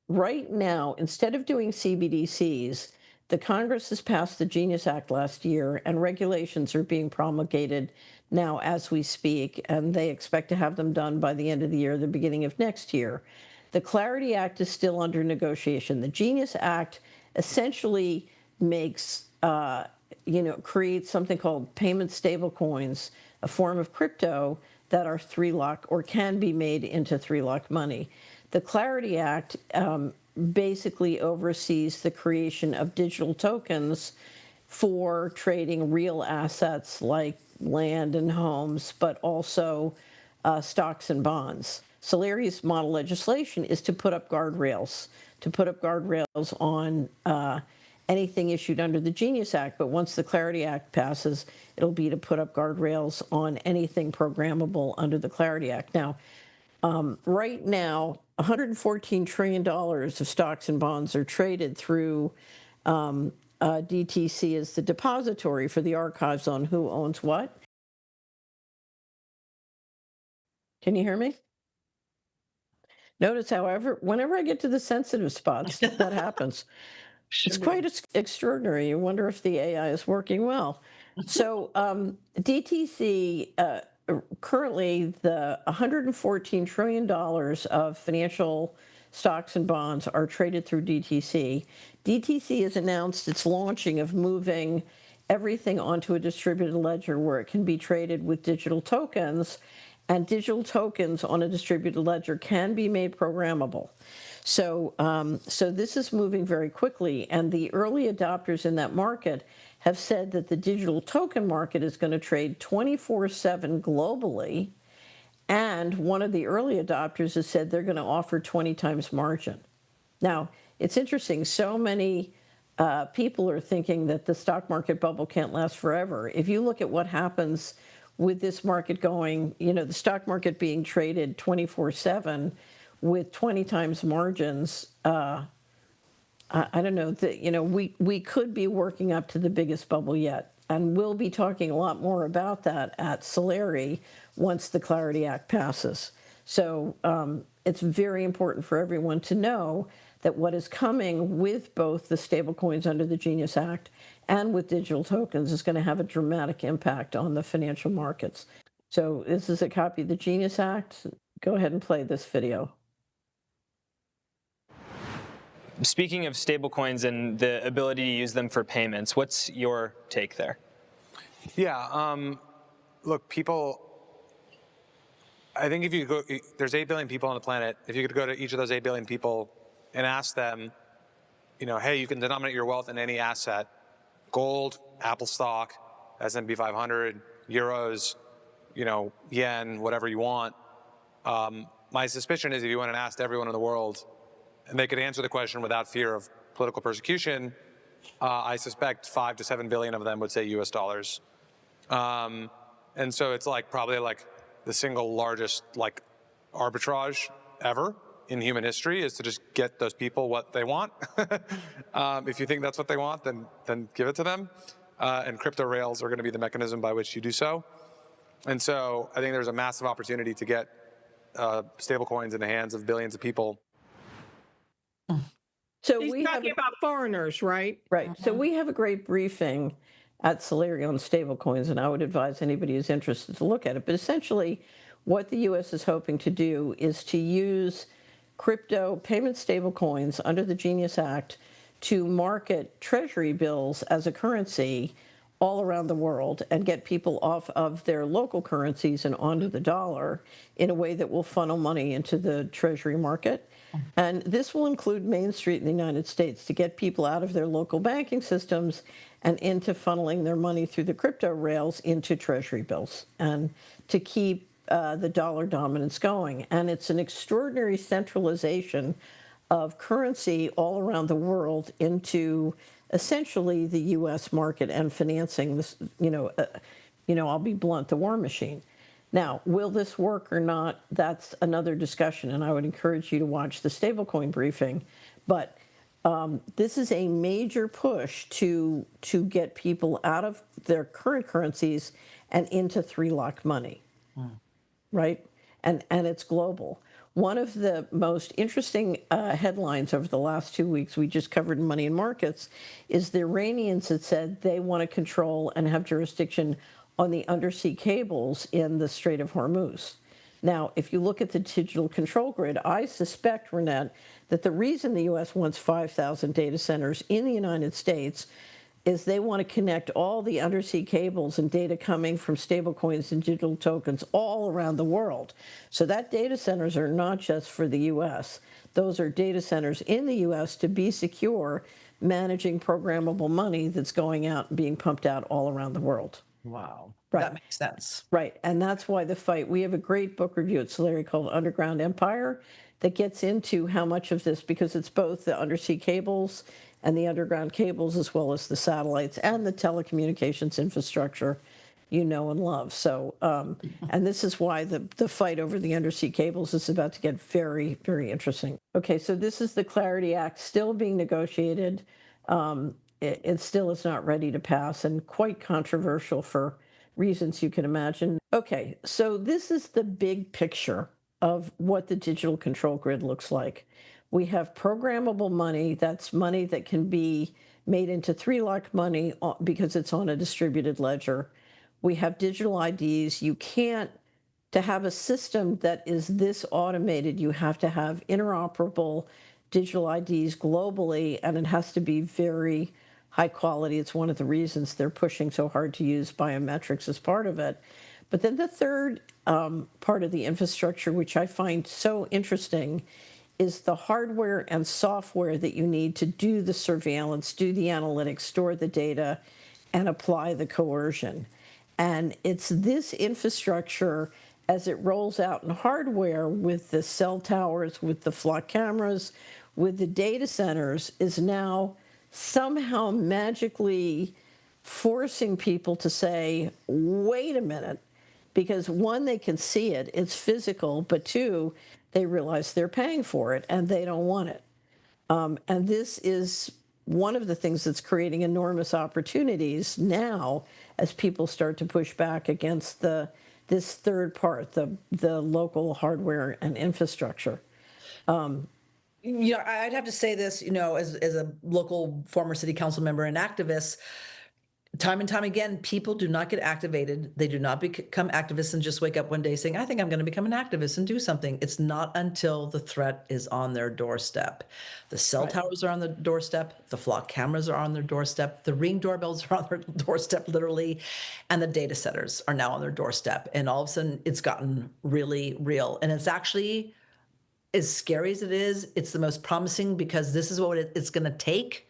right now, instead of doing CBDCs, the Congress has passed the Genius Act last year, and regulations are being promulgated now as we speak, and they expect to have them done by the end of the year, the beginning of next year. The Clarity Act is still under negotiation. The Genius Act essentially makes, creates something called payment stablecoins, a form of crypto that are 3-lock or can be made into 3-lock money. The Clarity Act basically oversees the creation of digital tokens for trading real assets like land and homes, but also stocks and bonds. So Larry's model legislation is to put up guardrails on anything issued under the Genius Act. But once the Clarity Act passes, it'll be to put up guardrails on anything programmable under the Clarity Act. Now, right now, $114 trillion of stocks and bonds are traded through DTC as the depository for the archives on who owns what. Can you hear me? Notice, however, whenever I get to the sensitive spots, that happens. It's quite extraordinary. You wonder if the AI is working well. So DTC, currently the $114 trillion of financial stocks and bonds are traded through DTC. DTC has announced its launching of moving everything onto a distributed ledger where it can be traded with digital tokens, and digital tokens on a distributed ledger can be made programmable. So this is moving very quickly, and the early adopters in that market have said that the digital token market is going to trade 24/7 globally, and one of the early adopters has said they're going to offer 20 times margin. Now, it's interesting, so many people are thinking that the stock market bubble can't last forever. If you look at what happens with this market going, the stock market being traded 24/7 with 20 times margins, I don't know, we could be working up to the biggest bubble yet. And we'll be talking a lot more about that at Solari once the Clarity Act passes. So it's very important for everyone to know that what is coming with both the stablecoins under the Genius Act and with digital tokens is going to have a dramatic impact on the financial markets. So this is a copy of the Genius Act. Go ahead and play this video. Speaking of stablecoins and the ability to use them for payments, what's your take there? Yeah, look, I think if you go, there's 8 billion people on the planet. If you could go to each of those 8 billion people and ask them, hey, you can denominate your wealth in any asset, gold, Apple stock, S&P 500, euros, yen, whatever you want. My suspicion is if you went and asked everyone in the world and they could answer the question without fear of political persecution, I suspect 5 to 7 billion of them would say US dollars. And so it's probably the single largest like arbitrage ever in human history, is to just get those people what they want. If you think that's what they want, then give it to them. And crypto rails are going to be the mechanism by which you do so. And so I think there's a massive opportunity to get stablecoins in the hands of billions of people. So He's we have talking about foreigners, right? Right. So we have a great briefing at Solari on stablecoins, and I would advise anybody who's interested to look at it. But essentially, what the U.S. is hoping to do is to use crypto payment stablecoins under the Genius Act to market treasury bills as a currency all around the world and get people off of their local currencies and onto the dollar in a way that will funnel money into the treasury market. And this will include Main Street in the United States to get people out of their local banking systems and into funneling their money through the crypto rails into treasury bills and to keep the dollar dominance going. And it's an extraordinary centralization of currency all around the world into essentially the U.S. market and financing this, I'll be blunt, the war machine. Now, will this work or not? That's another discussion, and I would encourage you to watch the stablecoin briefing. But this is a major push to get people out of their current currencies and into three-lock money, right? And it's global. One of the most interesting headlines over the last 2 weeks we just covered in Money and Markets is the Iranians had said they want to control and have jurisdiction on the undersea cables in the Strait of Hormuz. Now, if you look at the digital control grid, I suspect, Reinette, that the reason the U.S. wants 5,000 data centers in the United States is they want to connect all the undersea cables and data coming from stablecoins and digital tokens all around the world. So that data centers are not just for the U.S. Those are data centers in the U.S. to be secure, managing programmable money that's going out and being pumped out all around the world. Wow. Right. That makes sense. Right. And that's why the fight, we have a great book review at Solari called Underground Empire that gets into how much of this, because it's both the undersea cables and the underground cables, as well as the satellites and the telecommunications infrastructure you know and love. So, and this is why the fight over the undersea cables is about to get very, very interesting. Okay, so this is the Clarity Act still being negotiated. It still is not ready to pass and quite controversial for reasons you can imagine. Okay, so this is the big picture of what the digital control grid looks like. We have programmable money. That's money that can be made into three-lock money because it's on a distributed ledger. We have digital IDs. You can't, to have a system that is this automated, you have to have interoperable digital IDs globally, and it has to be very high quality. It's one of the reasons they're pushing so hard to use biometrics as part of it. But then the third part of the infrastructure, which I find so interesting, is the hardware and software that you need to do the surveillance, do the analytics, store the data, and apply the coercion. And it's this infrastructure, as it rolls out in hardware with the cell towers, with the flock cameras, with the data centers, is now somehow magically forcing people to say, wait a minute, because one, they can see it, it's physical, but two, they realize they're paying for it and they don't want it. And this is one of the things that's creating enormous opportunities now as people start to push back against this third part, the local hardware and infrastructure. I'd have to say this, as a local former city council member and activist, time and time again, people do not get activated. They do not become activists and just wake up one day saying, I think I'm going to become an activist and do something. It's not until the threat is on their doorstep. The cell towers are on the doorstep. The flock cameras are on their doorstep. The Ring doorbells are on their doorstep, literally. And the data centers are now on their doorstep. And all of a sudden, it's gotten really real. And it's actually, as scary as it is, it's the most promising, because this is what it's going to take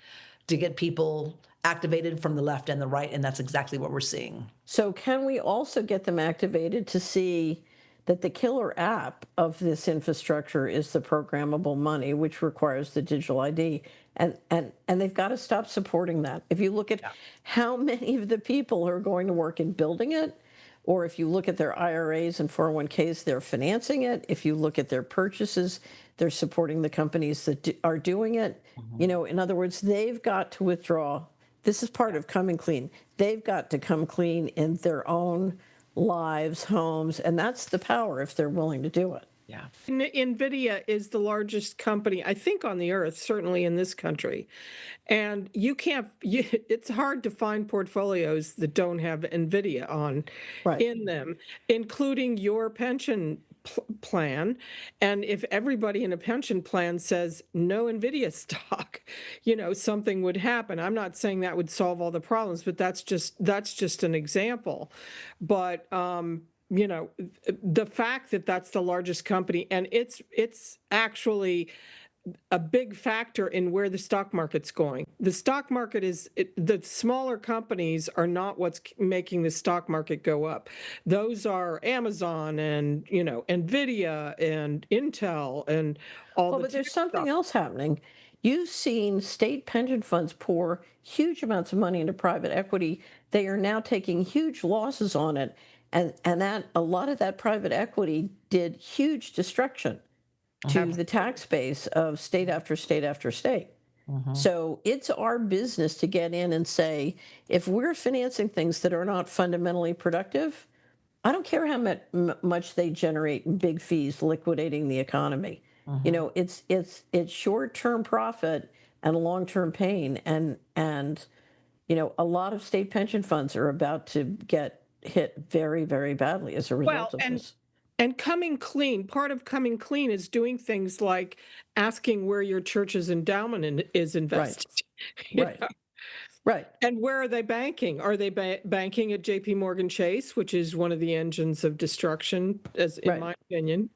to get people activated from the left and the right, and that's exactly what we're seeing. So can we also get them activated to see that the killer app of this infrastructure is the programmable money, which requires the digital ID, and they've got to stop supporting that. If you look at how many of the people who are going to work in building it Or if you look at their IRAs and 401ks, they're financing it. If you look at their purchases, they're supporting the companies that are doing it. You know, in other words, they've got to withdraw. This is part of coming clean. They've got to come clean in their own lives, homes, and that's the power if they're willing to do it. Yeah. Nvidia is the largest company, I think, on the earth, certainly in this country. And it's hard to find portfolios that don't have Nvidia on in them, including your pension plan. And if everybody in a pension plan says no Nvidia stock, you know, something would happen. I'm not saying that would solve all the problems, but that's just an example. But you know, the fact that that's the largest company, and it's actually a big factor in where the stock market's going. The stock market the smaller companies are not what's making the stock market go up. Those are Amazon and, you know, Nvidia and Intel and all the. But there's something else happening. You've seen state pension funds pour huge amounts of money into private equity. They are now taking huge losses on it. And that a lot of that private equity did huge destruction to the tax base of state after state after state. So it's our business to get in and say, if we're financing things that are not fundamentally productive, I don't care how much they generate in big fees liquidating the economy. You know, it's short-term profit and long-term pain. And you know, a lot of state pension funds are about to get hit very, very badly as a result of this. And coming clean, part of coming clean is doing things like asking where your church's endowment is invested. Right. And where are they banking? Are they banking at JP Morgan Chase, which is one of the engines of destruction, as in my opinion?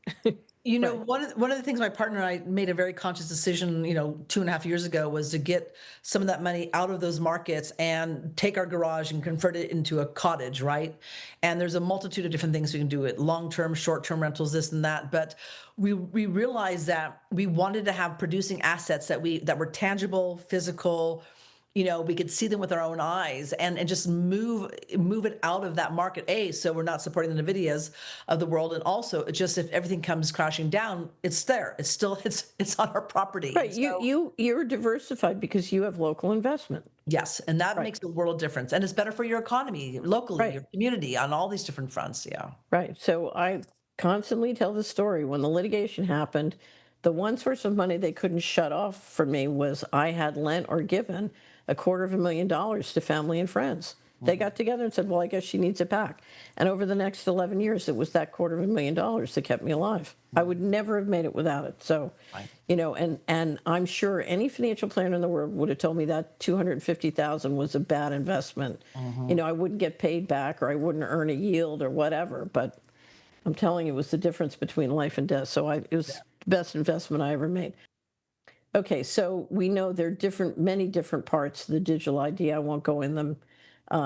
You know, one of the things my partner and I made a very conscious decision, you know, 2.5 years ago was to get some of that money out of those markets and take our garage and convert it into a cottage, right? And there's a multitude of different things we can do it, long-term, short-term rentals, this and that. But we realized that we wanted to have producing assets that were tangible, physical. You know, we could see them with our own eyes and just move it out of that market. So we're not supporting the Nvidias of the world. And also just if everything comes crashing down, it's there. It's still, it's on our property. Right. So, you're diversified because you have local investment. Yes. And that makes a world of difference. And it's better for your economy, locally, your community, on all these different fronts. Yeah. Right. So I constantly tell the story. When the litigation happened, the one source of money they couldn't shut off for me was I had lent or given $250,000 to family and friends. They got together and said, well, I guess she needs it back. And over the next 11 years, it was that $250,000 that kept me alive. I would never have made it without it. So, you know, and I'm sure any financial planner in the world would have told me that $250,000 was a bad investment. You know, I wouldn't get paid back or I wouldn't earn a yield or whatever. But I'm telling you, it was the difference between life and death. So it was the best investment I ever made. Okay, so we know there are many different parts of the digital ID. I won't go in them.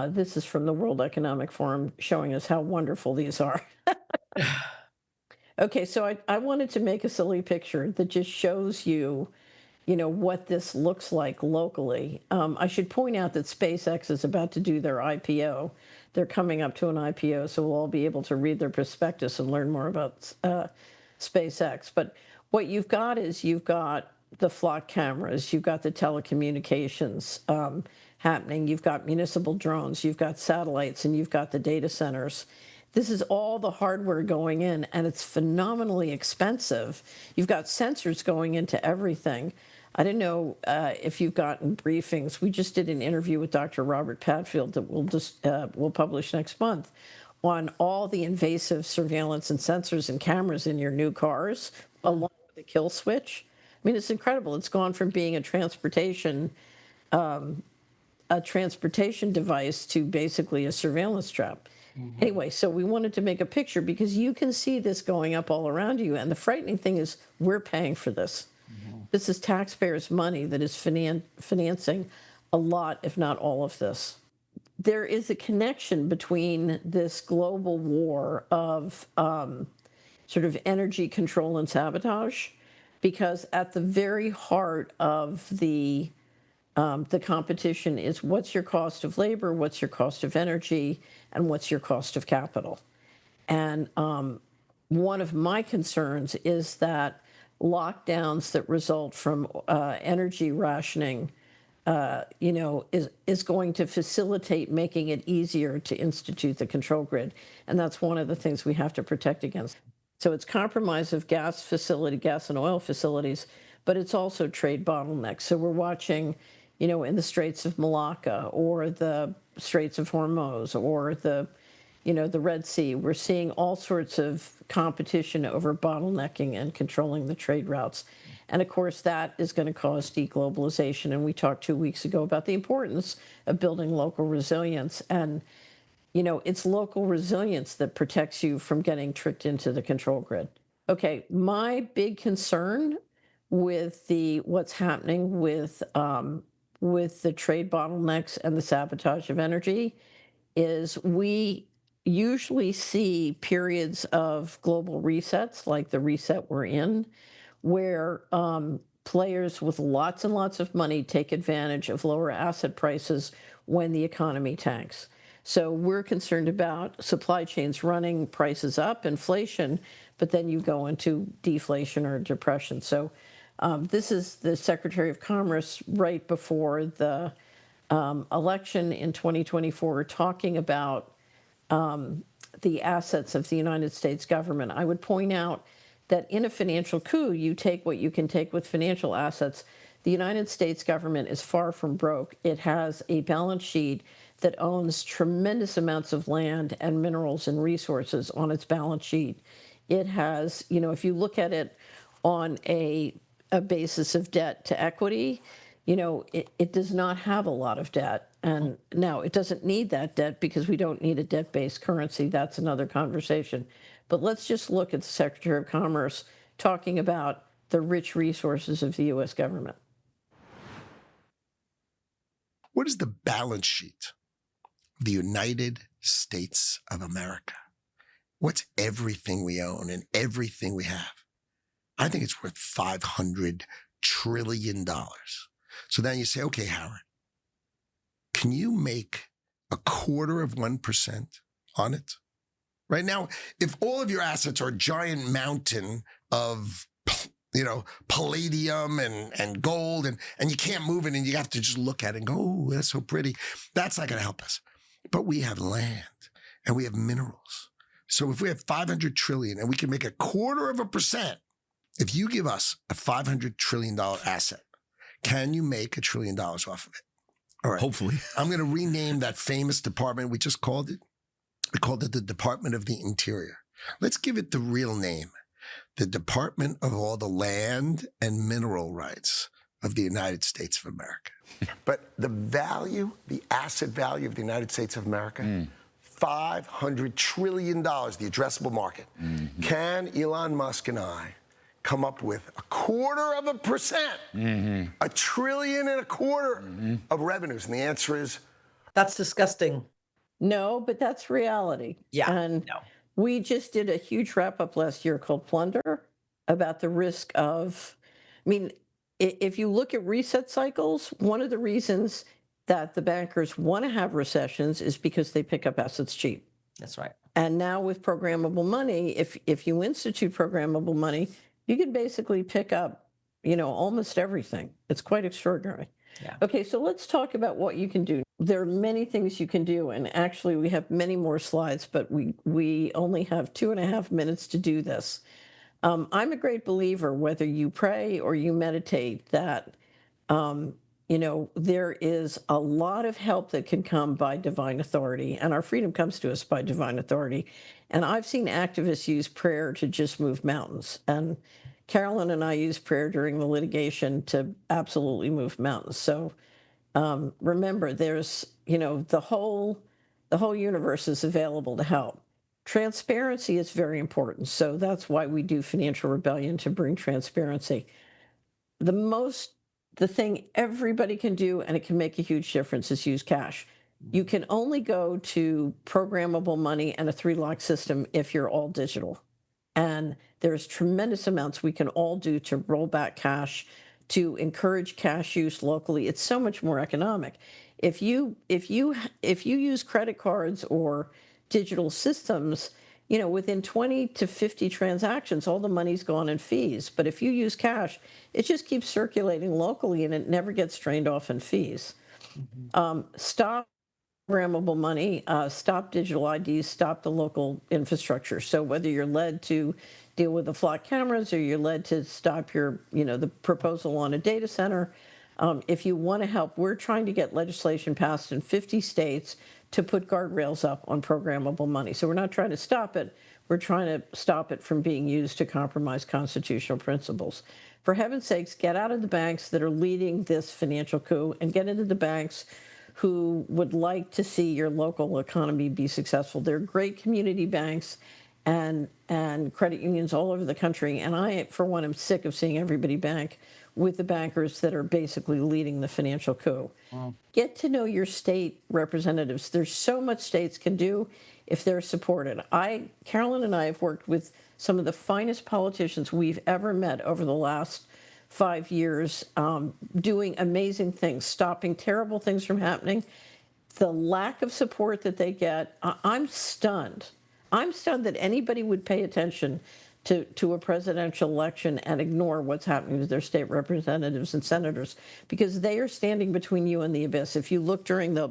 This is from the World Economic Forum showing us how wonderful these are. Okay, so I wanted to make a silly picture that just shows you, you know, what this looks like locally. I should point out that SpaceX is about to do their IPO. They're coming up to an IPO, so we'll all be able to read their prospectus and learn more about SpaceX. But what you've got is you've got the flock cameras, you've got the telecommunications happening, you've got municipal drones, you've got satellites, and you've got the data centers. This is all the hardware going in, and it's phenomenally expensive. You've got sensors going into everything. I didn't know if you've gotten briefings. We just did an interview with Dr. Robert Padfield that we'll publish next month on all the invasive surveillance and sensors and cameras in your new cars, along with the kill switch. I mean, it's incredible. It's gone from being a transportation device to basically a surveillance trap. Anyway, so we wanted to make a picture because you can see this going up all around you. And the frightening thing is we're paying for this. This is taxpayers' money that is financing a lot, if not all of this. There is a connection between this global war of sort of energy control and sabotage, because at the very heart of the The competition is what's your cost of labor, what's your cost of energy, and what's your cost of capital. And one of my concerns is that lockdowns that result from energy rationing, is going to facilitate making it easier to institute the control grid. And that's one of the things we have to protect against. So it's compromise of gas and oil facilities, but it's also trade bottlenecks. So we're watching, in the Straits of Malacca or the Straits of Hormuz or the Red Sea, we're seeing all sorts of competition over bottlenecking and controlling the trade routes. And of course, that is going to cause deglobalization. And we talked 2 weeks ago about the importance of building local resilience. And, it's local resilience that protects you from getting tricked into the control grid. Okay, my big concern with what's happening with the trade bottlenecks and the sabotage of energy is we usually see periods of global resets, like the reset we're in, where players with lots and lots of money take advantage of lower asset prices when the economy tanks. So we're concerned about supply chains running prices up, inflation, but then you go into deflation or depression. So this is the Secretary of Commerce right before the election in 2024 talking about the assets of the United States government. I would point out that in a financial coup, you take what you can take with financial assets. The United States government is far from broke. It has a balance sheet that owns tremendous amounts of land and minerals and resources on its balance sheet. It has, if you look at it on a basis of debt to equity, it does not have a lot of debt. And now it doesn't need that debt because we don't need a debt-based currency. That's another conversation. But let's just look at the Secretary of Commerce talking about the rich resources of the U.S. government. What is the balance sheet of the United States of America? What's everything we own and everything we have? I think it's worth $500 trillion. So then you say, okay, Howard, can you make 0.25% on it? Right now, if all of your assets are a giant mountain of, palladium and gold and you can't move it and you have to just look at it and go, oh, that's so pretty. That's not going to help us. But we have land and we have minerals. So if we have 500 trillion and we can make 0.25%, if you give us a $500 trillion asset, can you make $1 trillion off of it? All right. Hopefully. I'm going to rename that famous department we just called it. We called it the Department of the Interior. Let's give it the real name. The Department of all the land and mineral rights of the United States of America. But the value, the asset value of the United States of America, $500 trillion, the addressable market. Mm-hmm. Can Elon Musk and I come up with 0.25%, $1.25 trillion of revenues? And the answer is, that's disgusting. No, but that's reality. Yeah. And we just did a huge wrap up last year called Plunder about the risk of, if you look at reset cycles, one of the reasons that the bankers want to have recessions is because they pick up assets cheap. That's right. And now with programmable money, if you institute programmable money, you can basically pick up, almost everything. It's quite extraordinary. Yeah. Okay, so let's talk about what you can do. There are many things you can do, and actually we have many more slides, but we only have 2.5 minutes to do this. I'm a great believer, whether you pray or you meditate, that there is a lot of help that can come by divine authority, and our freedom comes to us by divine authority. And I've seen activists use prayer to just move mountains. And Carolyn and I used prayer during the litigation to absolutely move mountains. So remember, there's, the whole universe is available to help. Transparency is very important. So that's why we do Financial Rebellion, to bring transparency. The thing everybody can do, and it can make a huge difference, is use cash. You can only go to programmable money and a 3-lock system if you're all digital. And there's tremendous amounts we can all do to roll back cash, to encourage cash use locally. It's so much more economic. If you use credit cards or digital systems, within 20 to 50 transactions, all the money's gone in fees. But if you use cash, it just keeps circulating locally and it never gets drained off in fees. Stop programmable money, stop digital IDs, stop the local infrastructure. So whether you're led to deal with the flock cameras or you're led to stop the proposal on a data center, if you want to help, we're trying to get legislation passed in 50 states to put guardrails up on programmable money. So we're not trying to stop it. We're trying to stop it from being used to compromise constitutional principles. For heaven's sakes, get out of the banks that are leading this financial coup and get into the banks who would like to see your local economy be successful. They're great community banks and credit unions all over the country. And I, for one, am sick of seeing everybody bank with the bankers that are basically leading the financial coup. Wow. Get to know your state representatives. There's so much states can do if they're supported. Carolyn and I have worked with some of the finest politicians we've ever met over the last 5 years, doing amazing things, stopping terrible things from happening. The lack of support that they get, I'm stunned. I'm stunned that anybody would pay attention to a presidential election and ignore what's happening to their state representatives and senators, because they are standing between you and the abyss. If you look during the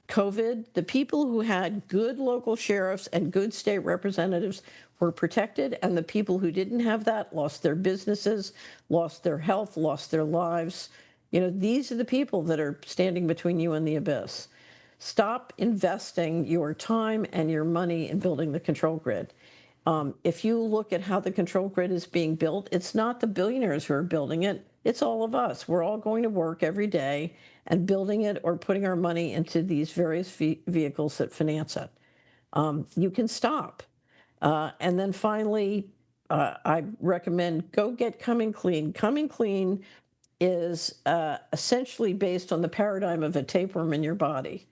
COVID, the people who had good local sheriffs and good state representatives were protected, and the people who didn't have that lost their businesses, lost their health, lost their lives. These are the people that are standing between you and the abyss. Stop investing your time and your money in building the control grid. If you look at how the control grid is being built, it's not the billionaires who are building it. It's all of us. We're all going to work every day and building it or putting our money into these various vehicles that finance it. You can stop. And then finally, I recommend go get Coming Clean. Coming Clean is essentially based on the paradigm of a tapeworm in your body.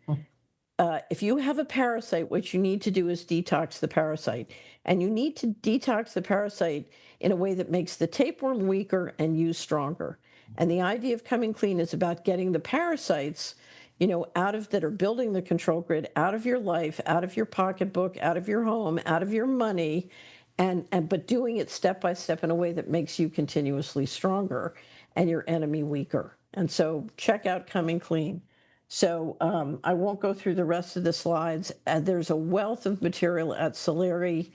If you have a parasite, what you need to do is detox the parasite. And you need to detox the parasite in a way that makes the tapeworm weaker and you stronger. And the idea of Coming Clean is about getting the parasites, that are building the control grid out of your life, out of your pocketbook, out of your home, out of your money, but doing it step by step in a way that makes you continuously stronger and your enemy weaker. And so check out Coming Clean. So I won't go through the rest of the slides. There's a wealth of material at Solari.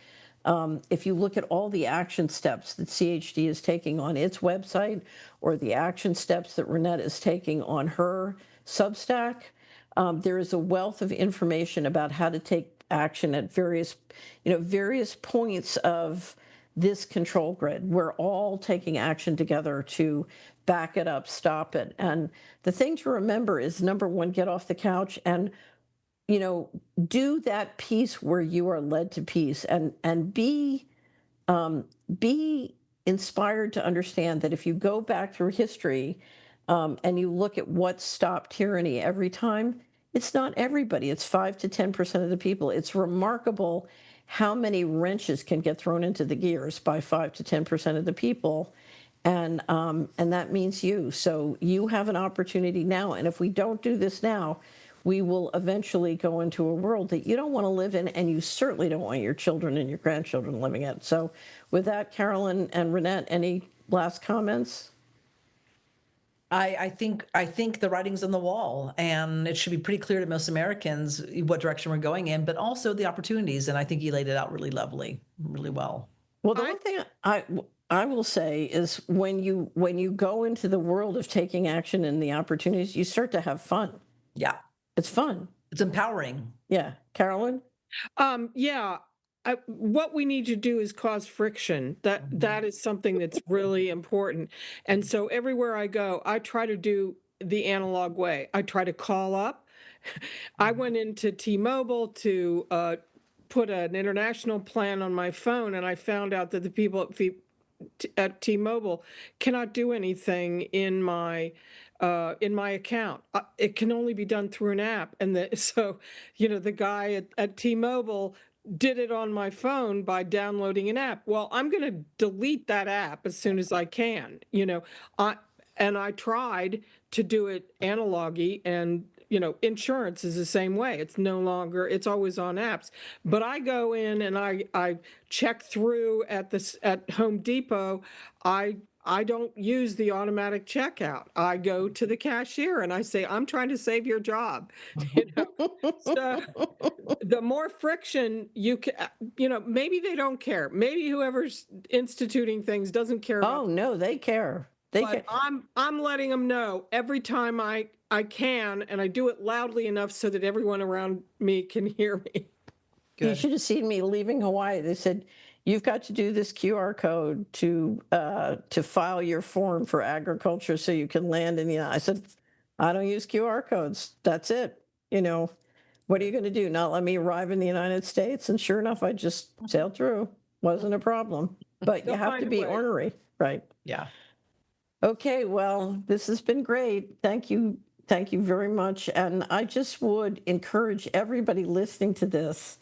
If you look at all the action steps that CHD is taking on its website, or the action steps that Reinette is taking on her Substack, there is a wealth of information about how to take action at various points of this control grid. We're all taking action together to back it up, stop it. And the thing to remember is, number one, get off the couch and do that piece where you are led to peace, and be inspired to understand that if you go back through history and you look at what stopped tyranny every time, it's not everybody. It's 5 to 10% of the people. It's remarkable how many wrenches can get thrown into the gears by 5 to 10% of the people. And that means you. So you have an opportunity now. And if we don't do this now, we will eventually go into a world that you don't want to live in, and you certainly don't want your children and your grandchildren living in. So with that, Carolyn and Reinette, any last comments? I think the writing's on the wall, and it should be pretty clear to most Americans what direction we're going in, but also the opportunities. And I think you laid it out really well. Well, the one thing I will say is when you go into the world of taking action and the opportunities, you start to have fun. Yeah. It's fun. It's empowering. Yeah. Carolyn? What we need to do is cause friction. That is something that's really important. And so everywhere I go, I try to do the analog way. I try to call up. I went into T-Mobile to put an international plan on my phone, and I found out that the people at T-Mobile cannot do anything in my account. It can only be done through an app. And so, the guy at T-Mobile did it on my phone by downloading an app. Well, I'm going to delete that app as soon as I can. I tried to do it analogy, and insurance is the same way. It's no longer, it's always on apps. But I go in and I check through at Home Depot. I don't use the automatic checkout. I go to the cashier and I say, I'm trying to save your job. So the more friction you can, maybe they don't care. Maybe whoever's instituting things doesn't care. Oh, no, they care. But I'm letting them know every time I can, and I do it loudly enough so that everyone around me can hear me. Good. You should have seen me leaving Hawaii. They said, you've got to do this QR code to file your form for agriculture so you can land in the United. I said, I don't use QR codes. That's it. What are you going to do? Not let me arrive in the United States? And sure enough, I just sailed through. Wasn't a problem. But you have to be ornery, right? Yeah. Okay, well, this has been great. Thank you. Thank you very much. And I just would encourage everybody listening to this,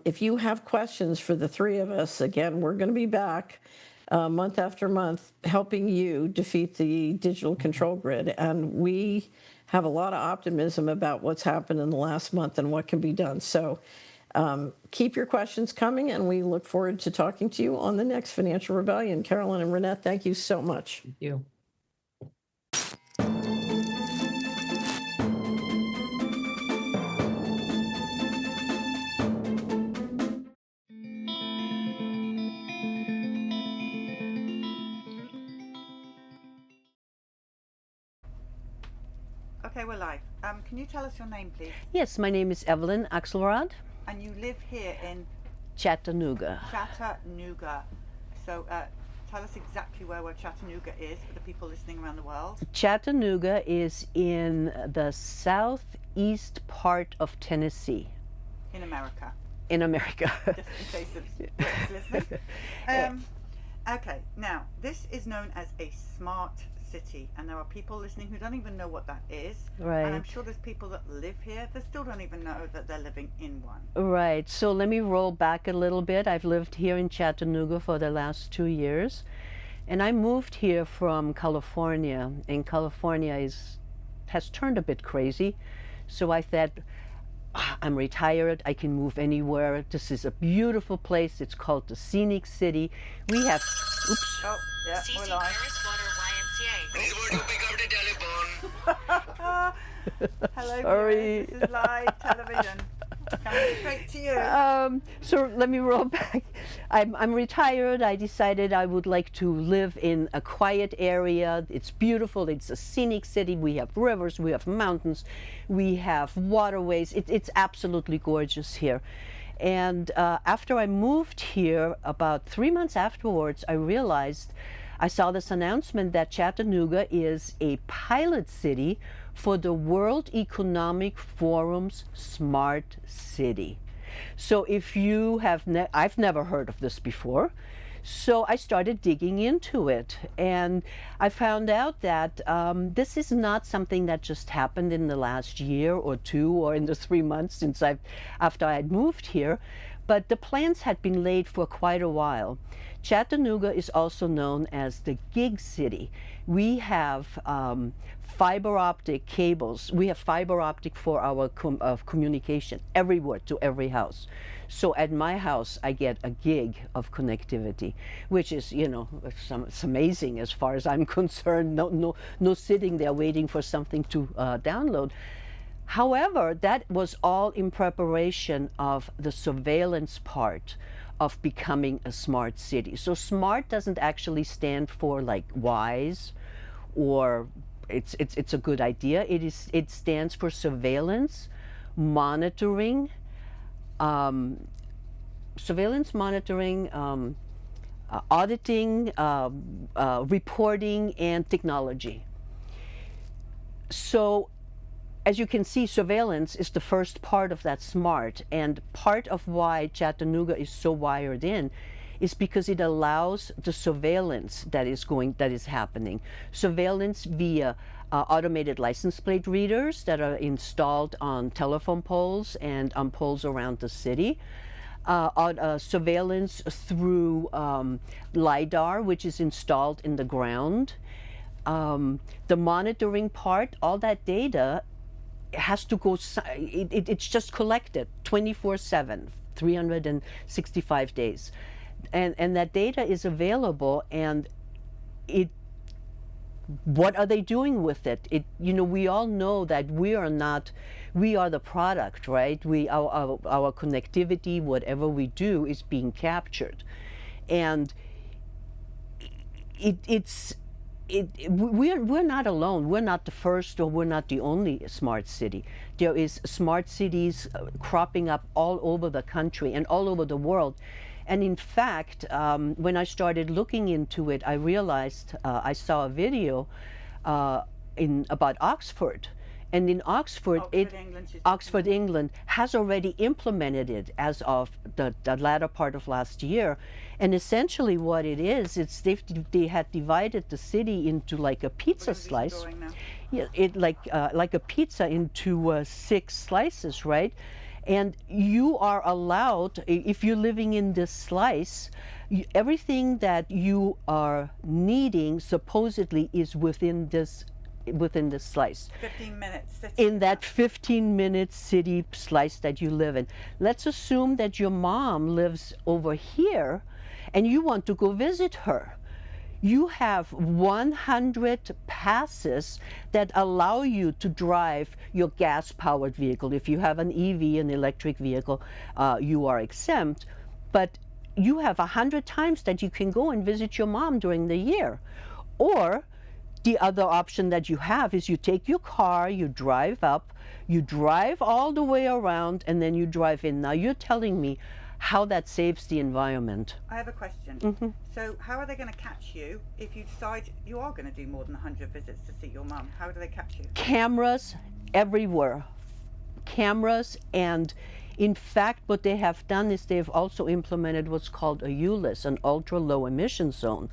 if you have questions for the three of us, again, we're going to be back month after month helping you defeat the digital control grid. And we have a lot of optimism about what's happened in the last month and what can be done. So keep your questions coming, and we look forward to talking to you on the next Financial Rebellion. Carolyn and Reinette, thank you so much. Thank you. Okay, we're live. Can you tell us your name, please? Yes, my name is Evelyn Axelrod. And you live here in Chattanooga. Chattanooga. So tell us exactly where Chattanooga is for the people listening around the world. Chattanooga is in the southeast part of Tennessee. In America. In America. Just in case of listening. Okay, now this is known as a smart city, and there are people listening who don't even know what that is. Right. And I'm sure there's people that live here that still don't even know that they're living in one. Right. So let me roll back a little bit. I've lived here in Chattanooga for the last 2 years, and I moved here from California, and California has turned a bit crazy. So I thought, I'm retired, I can move anywhere. This is a beautiful place. It's called the Scenic City. We have, oops. Oh, yeah, we're live. Hello, Sorry. This is live television. Coming straight to you. So let me roll back. I'm retired. I decided I would like to live in a quiet area. It's beautiful. It's a scenic city. We have rivers. We have mountains. We have waterways. It's absolutely gorgeous here. And after I moved here, about 3 months afterwards, I realized I saw this announcement that Chattanooga is a pilot city for the World Economic Forum's Smart City. So if you have, I've never heard of this before, so I started digging into it, and I found out that this is not something that just happened in the last year or two, or in the 3 months since after I'd moved here, but the plans had been laid for quite a while. Chattanooga is also known as the gig city. We have fiber optic cables. We have fiber optic for our communication everywhere to every house. So at my house, I get a gig of connectivity, which is, it's amazing as far as I'm concerned. No sitting there waiting for something to download. However, that was all in preparation of the surveillance part of becoming a smart city. So smart doesn't actually stand for like wise, or it's a good idea. It stands for surveillance, monitoring, auditing, reporting, and technology. So as you can see, surveillance is the first part of that smart, and part of why Chattanooga is so wired in is because it allows the surveillance that is happening. Surveillance via automated license plate readers that are installed on telephone poles and on poles around the city. surveillance through LiDAR, which is installed in the ground. The monitoring part, all that data has to go, it's just collected 24/7, 365 days. And that data is available, and what are they doing with it? We all know that we are the product, right? Our connectivity, whatever we do, is being captured. And we're not alone. We're not the first, or we're not the only smart city. There is smart cities cropping up all over the country and all over the world. And in fact, when I started looking into it, I realized I saw a video about Oxford. And in Oxford, Oxford, England has already implemented it as of the latter part of last year. And essentially what it is, they had divided the city into like a pizza slice. Yeah, like a pizza into 6 slices, right? And you are allowed, if you're living in this slice, everything that you are needing supposedly is within this slice. 15 minutes. In that 15-minute city slice that you live in. Let's assume that your mom lives over here and you want to go visit her. You have 100 passes that allow you to drive your gas-powered vehicle. If you have an EV, an electric vehicle, you are exempt. But you have 100 times that you can go and visit your mom during the year. Or the other option that you have is you take your car, you drive up, you drive all the way around, and then you drive in. Now you're telling me how that saves the environment. I have a question. So how are they going to catch you if you decide you are going to do more than 100 visits to see your mum? How do they catch you? Cameras everywhere. Cameras, and in fact what they have done is they've also implemented what's called a ULIS, an ultra low emission zone,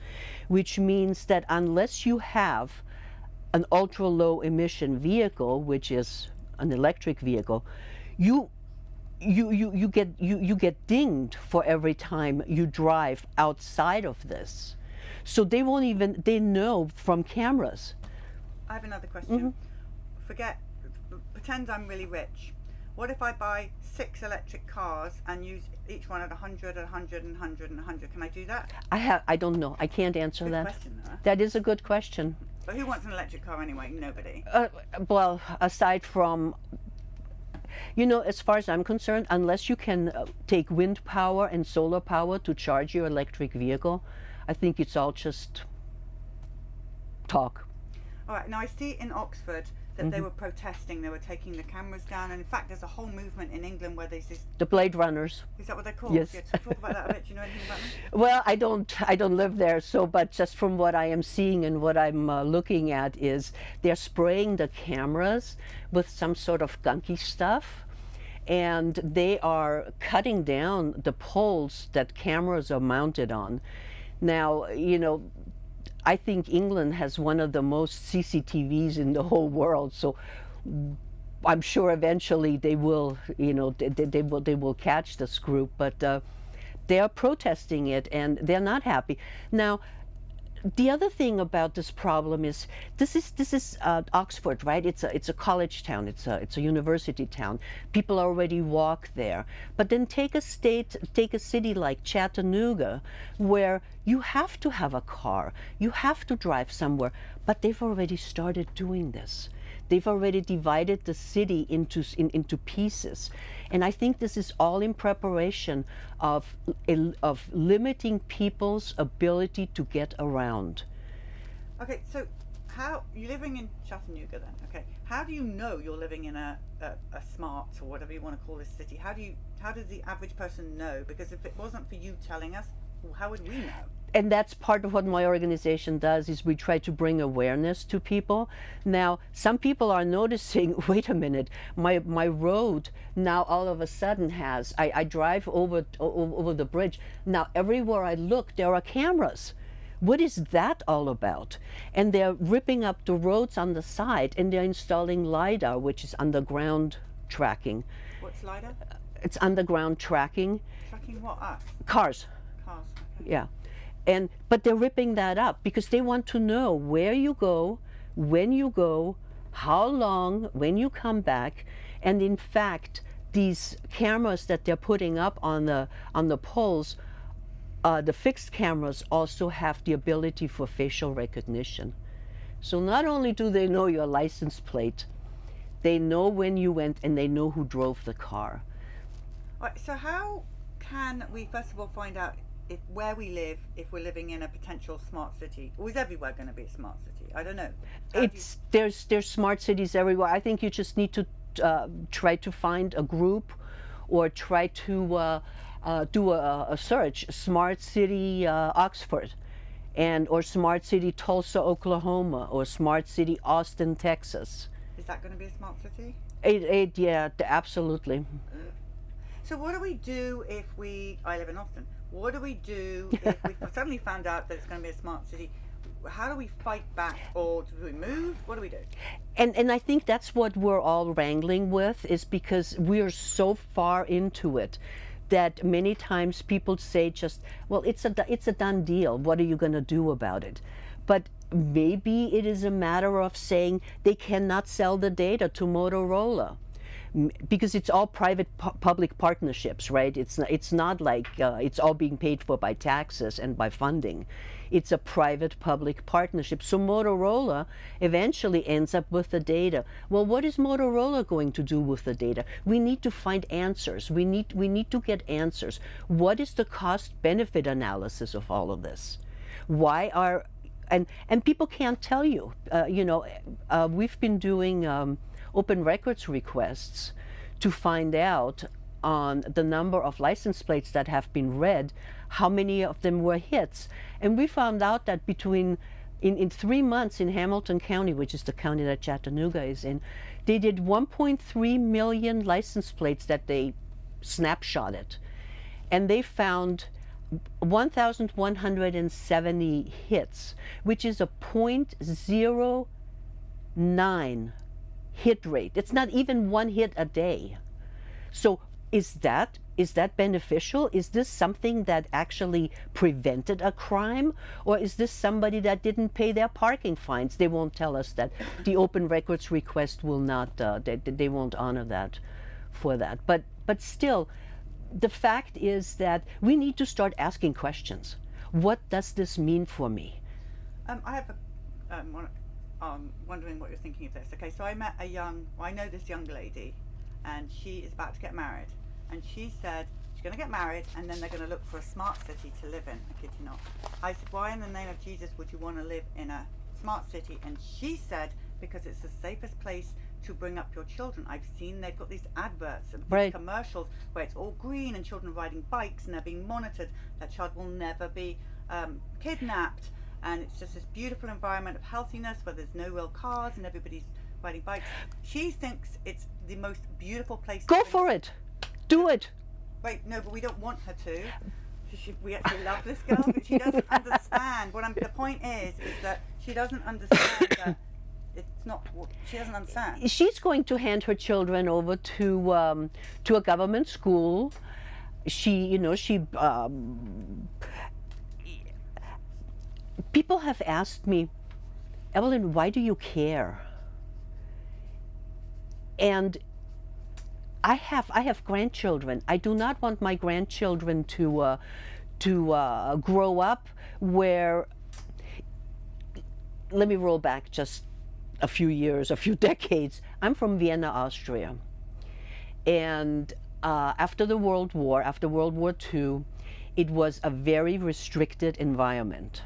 which means that unless you have an ultra low emission vehicle, which is an electric vehicle, you get dinged for every time you drive outside of this. So they know from cameras. I have another question. Pretend I'm really rich. What if I buy 6 electric cars and use each one at 100, 100, and 100, and 100? Can I do that? I don't know. I can't answer Good that. question, though. That is a good question. But who wants an electric car anyway? Nobody. Well, aside from, as far as I'm concerned, unless you can take wind power and solar power to charge your electric vehicle, I think it's all just talk. All right. Now I see in Oxford that they were protesting, they were taking the cameras down, and in fact there's a whole movement in England where there's this... The Blade Runners. Is that what they're called? Yes. Yeah, so talk about that a bit. Do you know anything about them? Well, I don't live there, but just from what I am seeing and what I'm looking at is they're spraying the cameras with some sort of gunky stuff, and they are cutting down the poles that cameras are mounted on. Now, I think England has one of the most CCTVs in the whole world, so I'm sure eventually they will, they will catch this group. But they are protesting it, and they're not happy. Now, the other thing about this problem is this is Oxford, right? It's a college town. It's a university town. People already walk there. But then take a city like Chattanooga, where you have to have a car. You have to drive somewhere. But they've already started doing this. They've already divided the city into pieces. And I think this is all in preparation of limiting people's ability to get around. Okay, so how you're living in Chattanooga then? Okay, how do you know you're living in a smart, or whatever you want to call this city? How does the average person know? Because if it wasn't for you telling us, well, how would we know? And that's part of what my organization does, is we try to bring awareness to people. Now, some people are noticing, wait a minute, my road now all of a sudden has, I drive over the bridge. Now, everywhere I look, there are cameras. What is that all about? And they're ripping up the roads on the side, and they're installing LiDAR, which is underground tracking. What's LiDAR? it's underground tracking. Tracking what? Us? Cars. Cars. Okay. Yeah. But they're ripping that up because they want to know where you go, when you go, how long, when you come back. And in fact, these cameras that they're putting up on the poles, the fixed cameras also have the ability for facial recognition. So not only do they know your license plate, they know when you went and they know who drove the car. All right, so how can we first of all find out if where we live, if we're living in a potential smart city, or is everywhere going to be a smart city? I don't know. There's smart cities everywhere. I think you just need to try to find a group, or try to do a search. Smart City Oxford, or Smart City Tulsa, Oklahoma, or Smart City Austin, Texas. Is that going to be a smart city? Yeah, absolutely. So what do we do if I live in Austin, what do we do if we suddenly found out that it's going to be a smart city? How do we fight back, or do we move? What do we do? And I think that's what we're all wrangling with, is because we're so far into it that many times people say just, well, it's a done deal. What are you going to do about it? But maybe it is a matter of saying they cannot sell the data to Motorola, because it's all private public partnerships, right? It's not like it's all being paid for by taxes and by funding. It's a private public partnership. So Motorola eventually ends up with the data. Well, what is Motorola going to do with the data? We need to find answers. We need to get answers. What is the cost benefit analysis of all of this? Why are and people can't tell you. We've been doing open records requests to find out on the number of license plates that have been read, how many of them were hits. And we found out that in 3 months in Hamilton County, which is the county that Chattanooga is in, they did 1.3 million license plates that they snapshotted. And they found 1,170 hits, which is a 0.09 hit rate. It's not even one hit a day. So is that beneficial? Is this something that actually prevented a crime? Or is this somebody that didn't pay their parking fines? They won't tell us that. The open records request will not, they won't honor that for that. But still, the fact is that we need to start asking questions. What does this mean for me? I have wondering what you're thinking of this. Okay, so I know this young lady, and she is about to get married, and she said she's going to get married and then they're going to look for a smart city to live in. I kid you not. I said, why in the name of Jesus would you want to live in a smart city? And she said, because it's the safest place to bring up your children. I've seen they've got these adverts and these commercials where it's all green and children riding bikes and they're being monitored. That child will never be kidnapped, and it's just this beautiful environment of healthiness where there's no real cars and everybody's riding bikes. She thinks it's the most beautiful place. Go for it. Do it. Wait, no, but we don't want her to. We actually love this girl, but she doesn't understand. The point is that she doesn't understand that it's not. She doesn't understand. She's going to hand her children over to a government school. People have asked me, Evelyn, why do you care? And I have grandchildren. I do not want my grandchildren to grow up where. Let me roll back just a few years, a few decades. I'm from Vienna, Austria, and after World War II, it was a very restricted environment,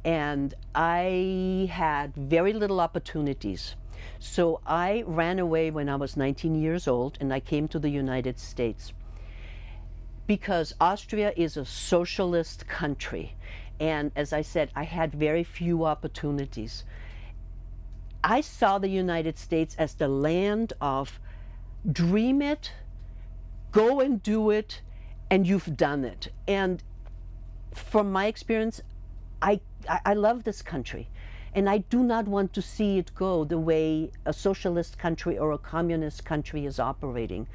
and I had very little opportunities. So I ran away when I was 19 years old, and I came to the United States because Austria is a socialist country. And as I said, I had very few opportunities. I saw the United States as the land of dream it, go and do it, and you've done it. And from my experience, I love this country. And I do not want to see it go the way a socialist country or a communist country is operating.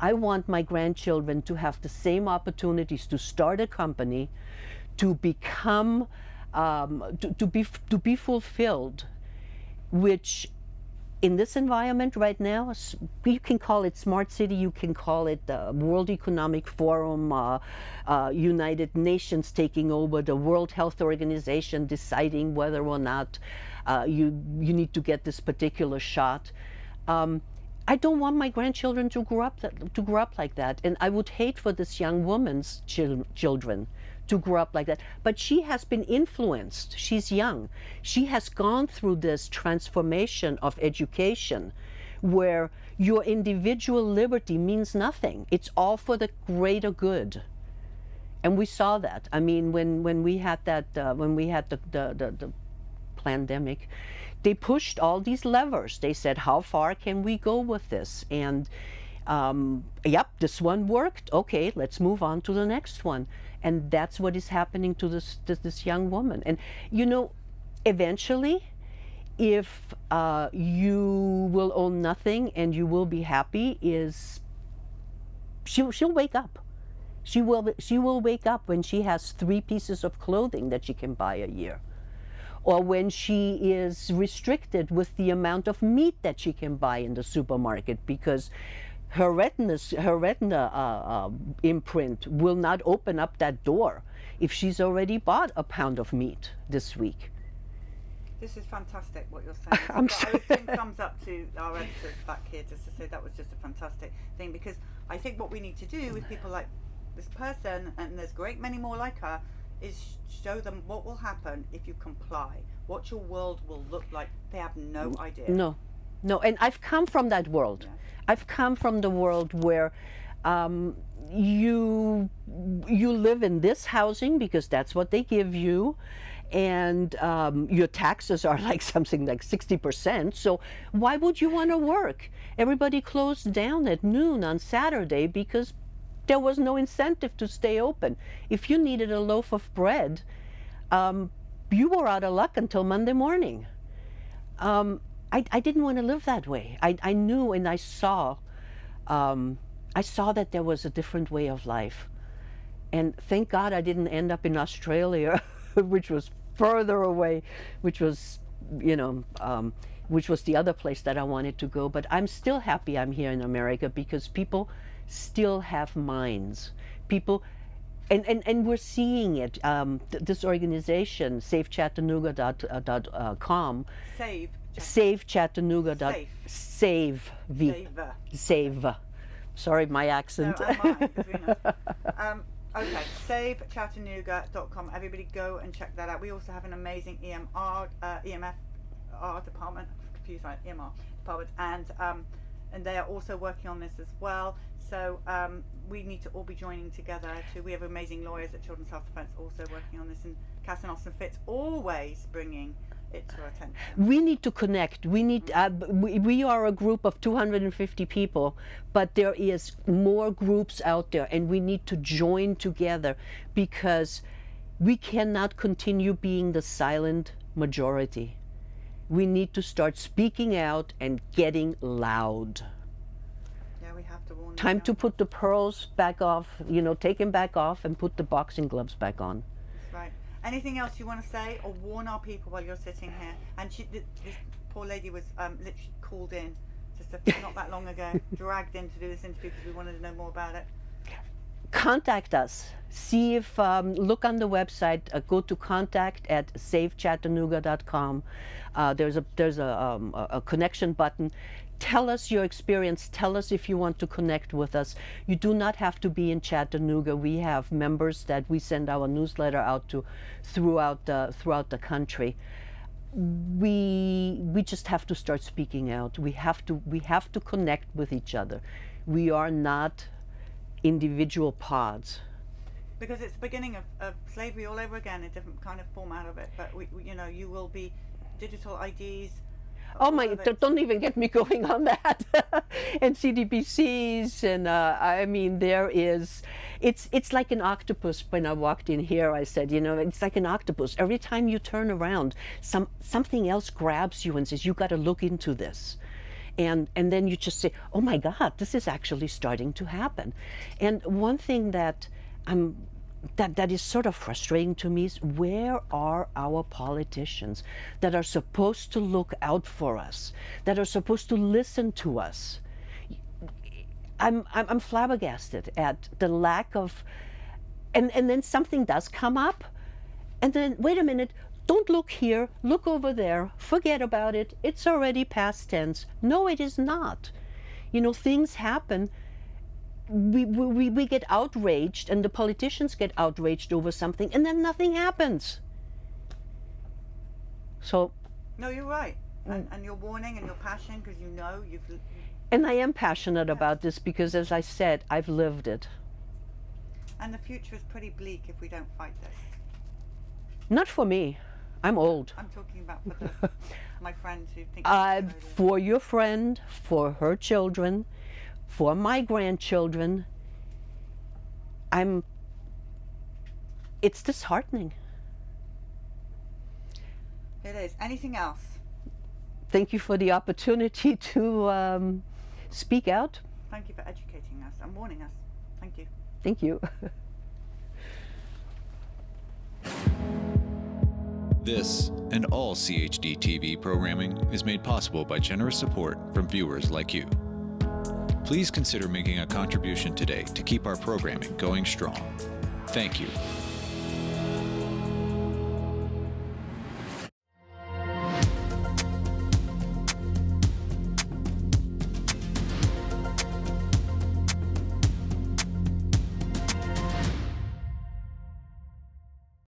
I want my grandchildren to have the same opportunities to start a company, to become, to be fulfilled, which in this environment right now, you can call it smart city, you can call it the World Economic Forum, United Nations taking over, the World Health Organization deciding whether or not you need to get this particular shot. I don't want my grandchildren to grow up like that, and I would hate for this young woman's children to grow up like that. But she has been influenced. She's young. She has gone through this transformation of education where your individual liberty means nothing. It's all for the greater good. And we saw that. I mean, when we had that, when we had the pandemic, they pushed all these levers. They said, how far can we go with this? And yep, this one worked. Okay, let's move on to the next one. And that's what is happening to this young woman. And you know, eventually, if you will own nothing and you will be happy, she'll wake up. She will wake up when she has 3 pieces of clothing that she can buy a year, or when she is restricted with the amount of meat that she can buy in the supermarket because her retina imprint will not open up that door if she's already bought a pound of meat this week. This is fantastic what you're saying. I was giving thumbs up to our editors back here just to say that was just a fantastic thing, because I think what we need to do with people like this person, and there's a great many more like her, is show them what will happen if you comply, what your world will look like. They have no idea. No, and I've come from that world. Yeah. I've come from the world where you live in this housing because that's what they give you, and your taxes are like something like 60%. So why would you want to work? Everybody closed down at noon on Saturday because there was no incentive to stay open. If you needed a loaf of bread, you were out of luck until Monday morning. I didn't want to live that way. I knew and I saw that there was a different way of life. And thank God I didn't end up in Australia, which was further away, which was, you know, which was the other place that I wanted to go. But I'm still happy I'm here in America because people still have minds. People, and we're seeing it. This organization, SaveChattanooga.com. Save Chattanooga. Save. Sorry, my accent. No, okay, SaveChattanooga.com. Everybody go and check that out. We also have an amazing EMR department. I'm confused, right? EMR department, and they are also working on this as well. So we need to all be joining together. We have amazing lawyers at Children's Health Defence also working on this, and Catherine Austin Fitz always bringing it to our attention. We need to connect. We need. We are a group of 250 people, but there is more groups out there, and we need to join together because we cannot continue being the silent majority. We need to start speaking out and getting loud. Yeah, we have to warn them. Time to put the pearls back off. You know, take them back off and put the boxing gloves back on. Right. Anything else you want to say or warn our people while you're sitting here? And this poor lady was literally called in just not that long ago, dragged in to do this interview because we wanted to know more about it. Contact us. See if, look on the website, go to contact@savechattanooga.com. There's a connection button. Tell us your experience. Tell us if you want to connect with us. You do not have to be in Chattanooga. We have members that we send our newsletter out to throughout the country. We just have to start speaking out. We have to connect with each other. We are not individual pods. Because it's the beginning of slavery all over again, a different kind of format of it. But you know, you will be digital IDs. Oh my, don't even get me going on that. And CDBCs, and I mean, it's like an octopus. When I walked in here, I said, you know, it's like an octopus. Every time you turn around, something else grabs you and says, you got to look into this. And then you just say, oh my God, this is actually starting to happen. And one thing that that is sort of frustrating to me is, where are our politicians that are supposed to look out for us, that are supposed to listen to us? I'm flabbergasted at the lack of, and then something does come up, and then wait a minute, don't look here, look over there, forget about it, it's already past tense. No, it is not. You know, things happen. We get outraged, and the politicians get outraged over something, and then nothing happens. So. No, you're right. And your warning and your passion, because you know you've. And I am passionate about this because, as I said, I've lived it. And the future is pretty bleak if we don't fight this. Not for me. I'm old. I'm talking about for my friends who think. For your friend, for her children, for my grandchildren, it's disheartening. It is. Anything else? Thank you for the opportunity to speak out. Thank you for educating us and warning us. Thank you. Thank you. This and all CHD TV programming is made possible by generous support from viewers like you. Please consider making a contribution today to keep our programming going strong. Thank you.